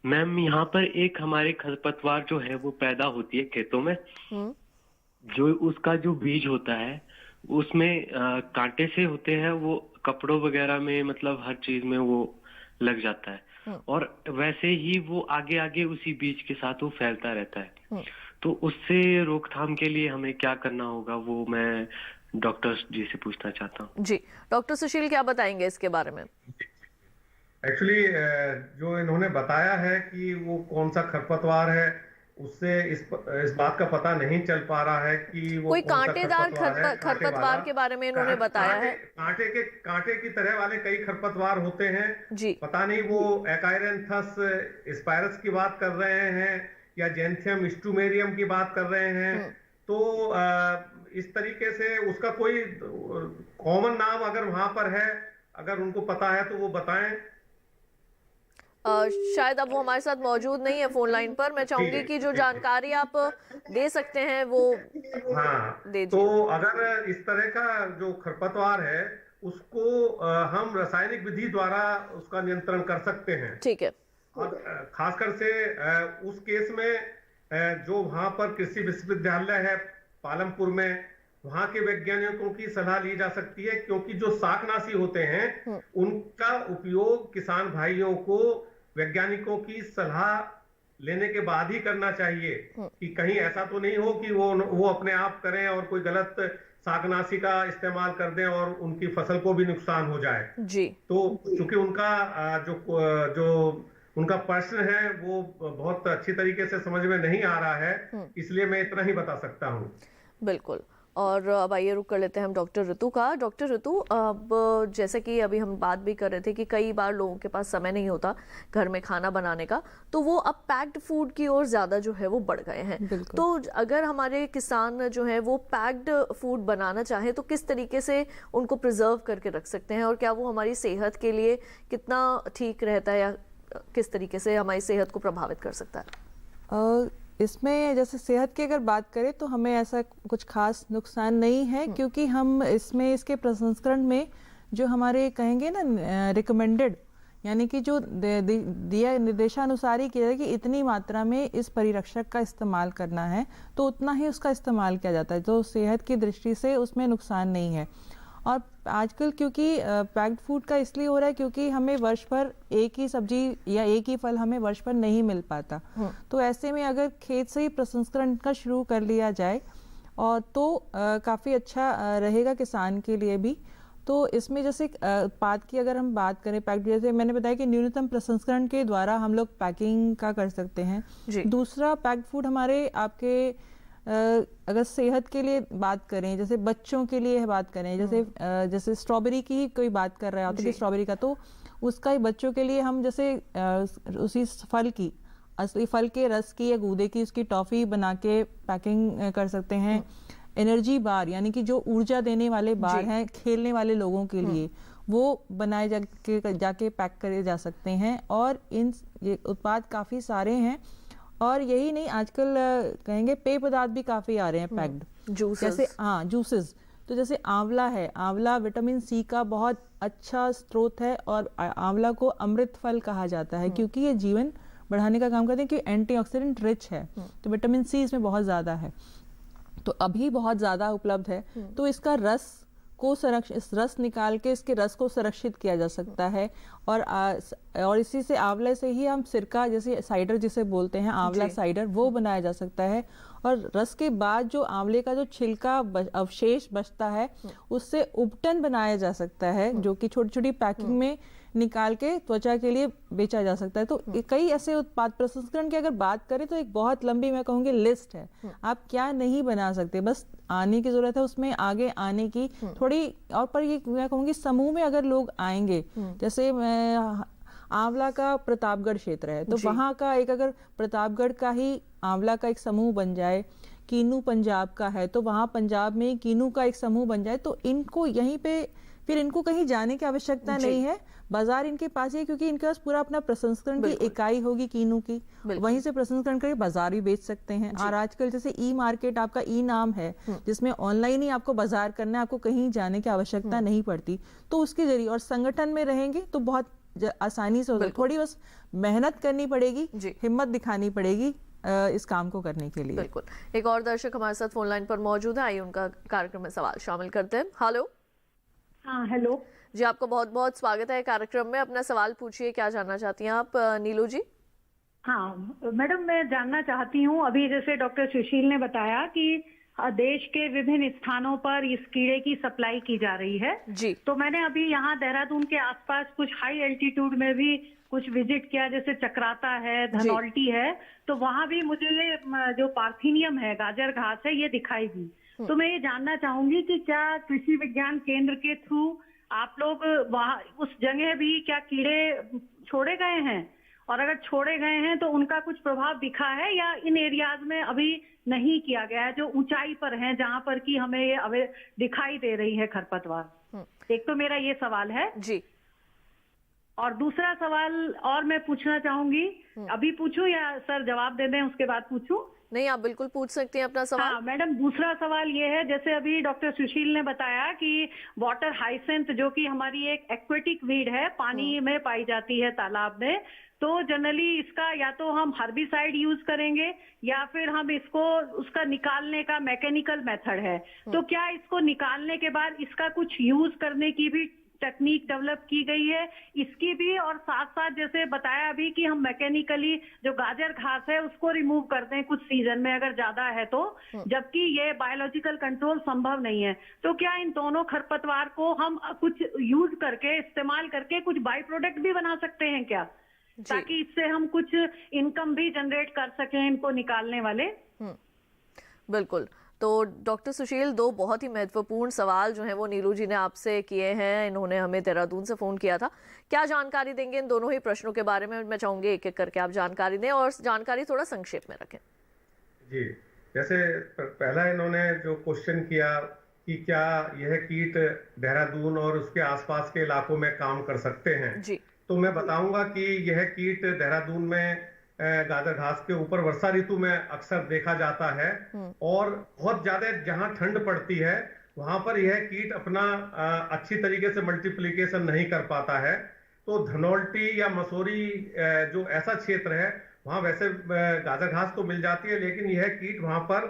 मैम यहाँ पर एक हमारे खरपतवार जो है वो पैदा होती है खेतों में, जो उसका जो बीज होता है उसमें कांटे से होते हैं, वो कपड़ों वगैरह में मतलब हर चीज में वो लग जाता है और वैसे ही वो आगे आगे उसी बीज के साथ वो फैलता रहता है। तो उससे रोकथाम के लिए हमें क्या करना होगा, वो मैं डॉक्टर जी से पूछना चाहता हूँ। जी, डॉक्टर सुशील क्या बताएंगे इसके बारे में? एक्चुअली जो इन्होंने बताया है कि वो कौन सा खरपतवार है, उससे इस बात का पता नहीं चल पा रहा है कि वो कोई कांटेदार खरपतवार के बारे में इन्होंने बताया है। कांटे की तरह वाले कई खरपतवार होते हैं जी। पता नहीं वो एकाइरेंथस स्पायरस की बात कर रहे हैं या जेंथियम स्टूमेरियम की बात कर रहे हैं। तो इस तरीके से उसका कोई कॉमन नाम अगर वहां पर है, अगर उनको पता है तो वो बताएं। शायद अब वो हमारे साथ मौजूद नहीं है फोन लाइन पर। मैं चाहूंगी कि जो जानकारी आप दे सकते हैं वो दे। तो अगर इस तरह का जो खरपतवार है उसको हम रासायनिक विधि द्वारा उसका नियंत्रण कर सकते हैं। ठीक है। और खासकर से उस केस में जो वहां पर कृषि विश्वविद्यालय है पालमपुर में, वहां के वैज्ञानिकों की सलाह ली जा सकती है, क्योंकि जो शाकनाशी होते हैं उनका उपयोग किसान भाइयों को वैज्ञानिकों की सलाह लेने के बाद ही करना चाहिए कि कहीं ऐसा तो नहीं हो कि वो अपने आप करें और कोई गलत शाकनाशी का इस्तेमाल कर दें और उनकी फसल को भी नुकसान हो जाए जी। तो क्योंकि उनका जो उनका प्रश्न है वो बहुत अच्छी तरीके से समझ में नहीं आ रहा है, इसलिए मैं इतना ही बता सकता हूँ। बिल्कुल। और अब आइए रुक कर लेते हैं हम डॉक्टर ऋतु का। डॉक्टर ऋतु, अब जैसे कि अभी हम बात भी कर रहे थे कि कई बार लोगों के पास समय नहीं होता घर में खाना बनाने का, तो वो अब पैक्ड फूड की ओर ज़्यादा जो है वो बढ़ गए हैं। तो अगर हमारे किसान जो है वो पैक्ड फूड बनाना चाहें तो किस तरीके से उनको प्रिजर्व करके रख सकते हैं, और क्या वो हमारी सेहत के लिए कितना ठीक रहता है या किस तरीके से हमारी सेहत को प्रभावित कर सकता है? इसमें जैसे सेहत की अगर बात करें तो हमें ऐसा कुछ खास नुकसान नहीं है, क्योंकि हम इसमें इसके प्रसंस्करण में जो हमारे कहेंगे ना रिकमेंडेड, यानी कि जो दिया निर्देशानुसार ही किया जाए कि इतनी मात्रा में इस परिरक्षक का इस्तेमाल करना है तो उतना ही उसका इस्तेमाल किया जाता है। तो सेहत की दृष्टि से उसमें नुकसान नहीं है। और आजकल क्योंकि पैक्ड फूड का इसलिए हो रहा है क्योंकि हमें वर्ष भर एक ही सब्जी या एक ही फल हमें वर्ष भर नहीं मिल पाता, तो ऐसे में अगर खेत से ही प्रसंस्करण का शुरू कर लिया जाए और तो काफ़ी अच्छा रहेगा किसान के लिए भी। तो इसमें जैसे उत्पाद की अगर हम बात करें पैक्ड, जैसे मैंने बताया कि न्यूनतम प्रसंस्करण के द्वारा हम लोग पैकिंग का कर सकते हैं। दूसरा, पैक्ड फूड हमारे आपके अगर सेहत के लिए बात करें, जैसे बच्चों के लिए बात करें, जैसे स्ट्रॉबेरी की ही कोई बात कर रहा है स्ट्रॉबेरी का, तो उसका ही बच्चों के लिए हम जैसे उसी फल की असली फल के रस की या गूदे की उसकी टॉफ़ी बना के पैकिंग कर सकते हैं। एनर्जी बार, यानी कि जो ऊर्जा देने वाले बार हैं खेलने वाले लोगों के लिए, वो बनाए जाके पैक करे जा सकते हैं। और ये उत्पाद काफ़ी सारे हैं। और यही नहीं, आजकल कहेंगे पेय पदार्थ भी काफ़ी आ रहे हैं पैक्ड, जैसे जूसेस। तो जैसे आंवला है, आंवला विटामिन सी का बहुत अच्छा स्रोत है और आंवला को अमृत फल कहा जाता है क्योंकि ये जीवन बढ़ाने का काम करते हैं, क्योंकि एंटीऑक्सीडेंट रिच है, तो विटामिन सी इसमें बहुत ज़्यादा है, तो अभी बहुत ज़्यादा उपलब्ध है। तो इसका रस को इस रस निकाल के इसके रस को संरक्षित किया जा सकता है। और इसी से आंवले से ही हम सिरका, जैसे साइडर जिसे बोलते हैं आंवला साइडर, वो बनाया जा सकता है। और रस के बाद जो आंवले का जो छिलका अवशेष बचता है उससे उपटन बनाया जा सकता है, जो कि छोटी छोटी पैकिंग में निकाल के त्वचा के लिए बेचा जा सकता है। तो कई ऐसे उत्पाद, प्रसंस्करण की अगर बात करें तो एक बहुत लंबी, मैं कहूँगी, लिस्ट है। आप क्या नहीं बना सकते, बस आने की जरूरत है, उसमें आगे आने की थोड़ी। और पर ये मैं कहूँगी समूह में अगर लोग आएंगे, जैसे आंवला का प्रतापगढ़ क्षेत्र है, तो वहाँ का एक, अगर प्रतापगढ़ का ही आंवला का एक समूह बन जाए, कीनू पंजाब का है तो वहाँ पंजाब में कीनू का एक समूह बन जाए, तो इनको यहीं पे फिर इनको कहीं जाने की आवश्यकता नहीं है, बाजार इनके पास ही है, क्योंकि इनके पास पूरा अपना प्रसंस्करण की इकाई होगी कीनू की, वहीं से प्रसंस्करण करके बाजार भी बेच सकते हैं। और आजकल जैसे ई मार्केट, आपका ई नाम है, जिसमें ऑनलाइन ही आपको बाजार करना है, आपको कहीं जाने की आवश्यकता नहीं पड़ती, तो उसके जरिए, और संगठन में रहेंगे तो बहुत आसानी से होगा। थोड़ी बस मेहनत करनी पड़ेगी, हिम्मत दिखानी पड़ेगी इस काम को करने के लिए। बिल्कुल। एक और दर्शक हमारे साथ फोन लाइन पर मौजूद है, आइए उनका कार्यक्रम में सवाल शामिल करते हैं। हेलो। हाँ, हेलो जी, आपको बहुत बहुत स्वागत है कार्यक्रम में। अपना सवाल पूछिए, क्या जानना चाहती हैं आप नीलू जी? हाँ मैडम, मैं जानना चाहती हूँ, अभी जैसे डॉक्टर सुशील ने बताया कि देश के विभिन्न स्थानों पर इस कीड़े की सप्लाई की जा रही है जी। तो मैंने अभी यहाँ देहरादून के आसपास कुछ हाई एल्टीट्यूड में भी कुछ विजिट किया, जैसे चक्राता है, धनौल्टी है, तो वहाँ भी मुझे ये जो पार्थिनियम है, गाजर घास है, ये दिखाई दी। तो मैं ये जानना चाहूंगी कि क्या कृषि विज्ञान केंद्र के थ्रू आप लोग वहाँ उस जगह भी क्या कीड़े छोड़े गए हैं, और अगर छोड़े गए हैं तो उनका कुछ प्रभाव दिखा है, या इन एरियाज में अभी नहीं किया गया है, जो ऊंचाई पर हैं, जहाँ पर कि हमें ये दिखाई दे रही है खरपतवार? एक तो मेरा ये सवाल है जी। और दूसरा सवाल और मैं पूछना चाहूंगी, अभी पूछूं या सर जवाब दे दें उसके बाद पूछूं? नहीं, आप बिल्कुल पूछ सकती हैं अपना सवाल। हाँ मैडम, दूसरा सवाल ये है, जैसे अभी डॉक्टर सुशील ने बताया कि वाटर हाइसेंथ, जो कि हमारी एक एक्वेटिक वीड है, पानी में पाई जाती है तालाब में, तो जनरली इसका या तो हम हर्बिसाइड यूज करेंगे या फिर हम इसको उसका निकालने का मैकेनिकल मेथड है। तो क्या इसको निकालने के बाद इसका कुछ यूज करने की भी टेक्निक डेवलप की गई है इसकी भी? और साथ साथ जैसे बताया अभी कि हम मैकेनिकली जो गाजर घास है उसको रिमूव करते हैं कुछ सीजन में अगर ज्यादा है तो, जबकि ये बायोलॉजिकल कंट्रोल संभव नहीं है। तो क्या इन दोनों खरपतवार को हम कुछ यूज करके, इस्तेमाल करके कुछ बाई प्रोडक्ट भी बना सकते हैं क्या, ताकि इससे हम कुछ इनकम भी जनरेट कर सकें इनको निकालने वाले? बिल्कुल। तो डॉक्टर सुशील, दो बहुत ही महत्वपूर्ण सवाल जो हैं वो नीलू जी ने आपसे किए हैं। इन्होंने हमें देहरादून से फ़ोन किया था। क्या जानकारी देंगे इन दोनों ही प्रश्नों के बारे में? मैं चाहूंगी एक एक करके आप जानकारी दें और जानकारी थोड़ा संक्षेप में रखें। जी, जैसे पहला इन्होंने जो क्वेश्चन किया कि क्या यह कीट देहरादून और उसके आसपास के इलाकों में काम कर सकते हैं जी, तो मैं बताऊंगा कि यह कीट देहरादून में गाजर घास के ऊपर वर्षा ऋतु में अक्सर देखा जाता है और बहुत ज्यादा जहां ठंड पड़ती है वहां पर यह कीट अपना अच्छी तरीके से मल्टीप्लिकेशन नहीं कर पाता है। तो धनौल्टी या मसूरी जो ऐसा क्षेत्र है वहां वैसे गाजर घास तो मिल जाती है, लेकिन यह कीट वहां पर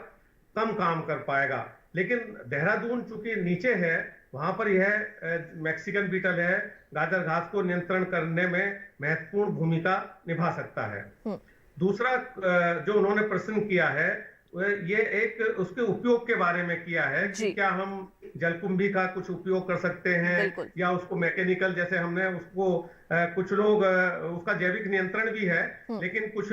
कम काम कर पाएगा। लेकिन देहरादून चूंकि नीचे है वहां पर यह मैक्सिकन बीटल है, गाजर घास को नियंत्रण करने में महत्वपूर्ण भूमिका निभा सकता है। दूसरा जो उन्होंने प्रश्न किया है ये एक उसके उपयोग के बारे में किया है कि क्या हम जलकुंभी का कुछ उपयोग कर सकते हैं या उसको मैकेनिकल, जैसे हमने उसको कुछ लोग उसका जैविक नियंत्रण भी है, लेकिन कुछ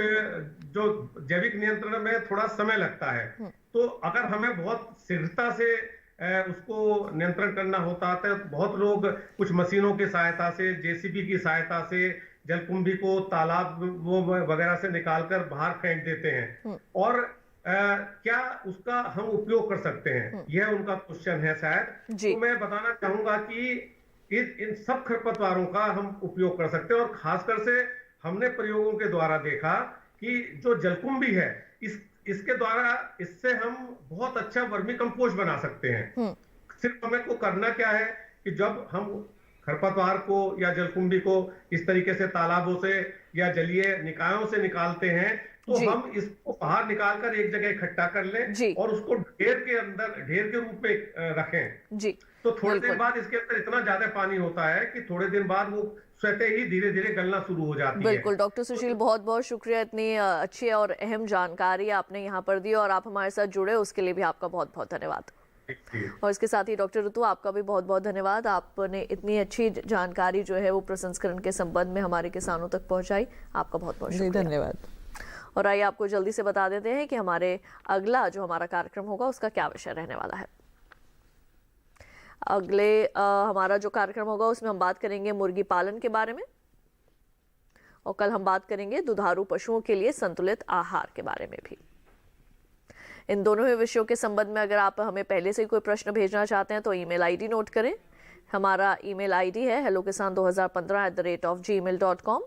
जो जैविक नियंत्रण में थोड़ा समय लगता है। तो अगर हमें बहुत शीघ्रता से उसको नियंत्रण करना होता है तो बहुत लोग कुछ मशीनों की सहायता से, जेसीबी की सहायता से जलकुंभी को तालाब वगैरह से निकालकर बाहर फेंक देते हैं। और क्या उसका हम उपयोग कर सकते हैं, यह उनका क्वेश्चन है शायद। तो मैं बताना चाहूंगा कि इन सब खरपतवारों का हम उपयोग कर सकते हैं और खासकर से हमने प्रयोगों के द्वारा देखा कि जो जलकुंभी है इसके द्वारा इससे हम बहुत अच्छा वर्मी कंपोस्ट बना सकते हैं। सिर्फ हमें को करना क्या है कि जब हम खरपतवार को या जलकुंभी को इस तरीके से तालाबों से या जलीय निकायों से निकालते हैं तो हम इसको बाहर निकालकर एक जगह इकट्ठा कर लें और उसको ढेर के रूप में रखें जी। तो थोड़ी देर बाद इसके अंदर इतना ज्यादा पानी होता है कि थोड़े दिन बाद वो स्वतः ही धीरे धीरे गलना शुरू हो जाती है। बिल्कुल डॉक्टर सुशील, बहुत बहुत शुक्रिया, इतनी अच्छी और अहम जानकारी आपने यहाँ पर दी और आप हमारे साथ जुड़े उसके लिए भी आपका बहुत बहुत धन्यवाद। और इसके साथ ही डॉक्टर ऋतु, आपका भी बहुत बहुत धन्यवाद, आपने इतनी अच्छी जानकारी जो है वो प्रसंस्करण के संबंध में हमारे किसानों तक पहुंचाई, आपका बहुत बहुत शुक्रिया। धन्यवाद। और आइए आपको जल्दी से बता देते हैं कि हमारे अगला जो हमारा कार्यक्रम होगा उसका क्या विषय रहने वाला है। अगले हमारा जो कार्यक्रम होगा उसमें हम बात करेंगे मुर्गी पालन के बारे में और कल हम बात करेंगे दुधारू पशुओं के लिए संतुलित आहार के बारे में भी। इन दोनों ही विषयों के संबंध में अगर आप हमें पहले से कोई प्रश्न भेजना चाहते हैं तो ईमेल आईडी नोट करें। हमारा ईमेल आईडी है hellokisan2015@gmail.com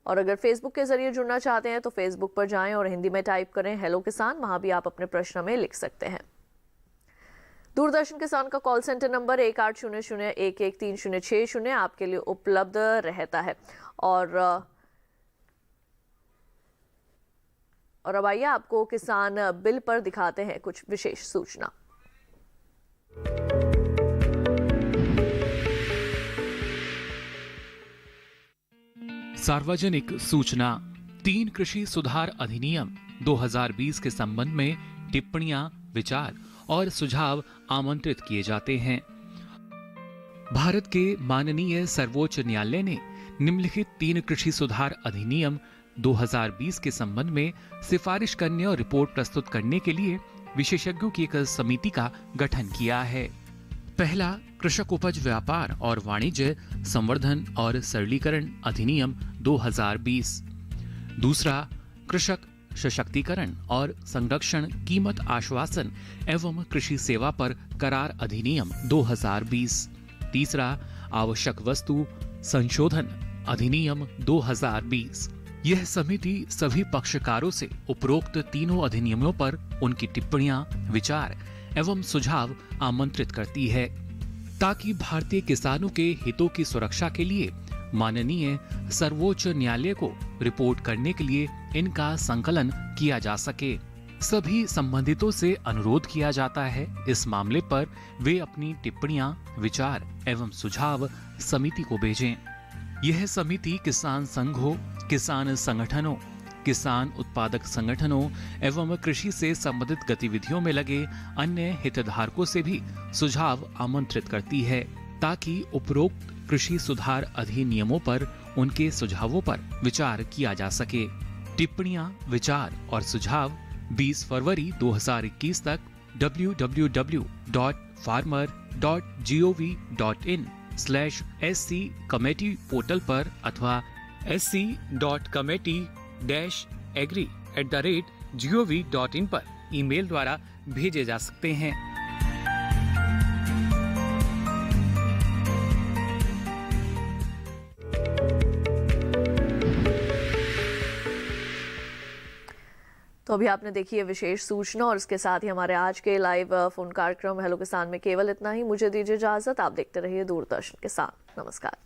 और अगर फेसबुक के जरिए जुड़ना चाहते हैं तो फेसबुक पर जाएं और हिंदी में टाइप करें हेलो किसान, वहां भी आप अपने प्रश्न में लिख सकते हैं। दूरदर्शन किसान का कॉल सेंटर नंबर 1800113060 आपके लिए उपलब्ध रहता है। और अब आइए आपको किसान बिल पर दिखाते हैं कुछ विशेष सूचना। सार्वजनिक सूचना। 3 कृषि सुधार अधिनियम 2020 के संबंध में टिप्पणियां, विचार और सुझाव आमंत्रित किए जाते हैं। भारत के माननीय सर्वोच्च न्यायालय ने निम्नलिखित 3 कृषि सुधार अधिनियम 2020 के संबंध में सिफारिश करने और रिपोर्ट प्रस्तुत करने के लिए विशेषज्ञों की एक समिति का गठन किया है। पहला, कृषक उपज व्यापार और वाणिज्य संवर्धन और सरलीकरण अधिनियम 2020। दूसरा, कृषक सशक्तिकरण और संरक्षण कीमत आश्वासन एवं कृषि सेवा पर करार अधिनियम 2020। तीसरा, आवश्यक वस्तु संशोधन अधिनियम 2020। यह समिति सभी पक्षकारों से उपरोक्त तीनों अधिनियमों पर उनकी टिप्पणियां, विचार एवं सुझाव आमंत्रित करती है ताकि भारतीय किसानों के हितों की सुरक्षा के लिए माननीय सर्वोच्च न्यायालय को रिपोर्ट करने के लिए इनका संकलन किया जा सके। सभी संबंधितों से अनुरोध किया जाता है इस मामले पर वे अपनी टिप्पणियां, विचार एवं सुझाव समिति को भेजें। यह समिति किसान संघों, किसान संगठनों, किसान उत्पादक संगठनों एवं कृषि से संबंधित गतिविधियों में लगे अन्य हितधारकों से भी सुझाव आमंत्रित करती है ताकि उपरोक्त कृषि सुधार अधिनियमों पर उनके सुझावों पर विचार किया जा सके। टिप्पणियां, विचार और सुझाव 20 फरवरी 2021 तक www.farmer.gov.in/SC कमेटी पोर्टल पर अथवा sc.committee-agri@gov.in पर ईमेल द्वारा भेजे जा सकते हैं। तो अभी आपने देखी है विशेष सूचना और इसके साथ ही हमारे आज के लाइव फोन कार्यक्रम हेलो किसान में केवल इतना ही। मुझे दीजिए इजाजत, आप देखते रहिए दूरदर्शन किसान। नमस्कार।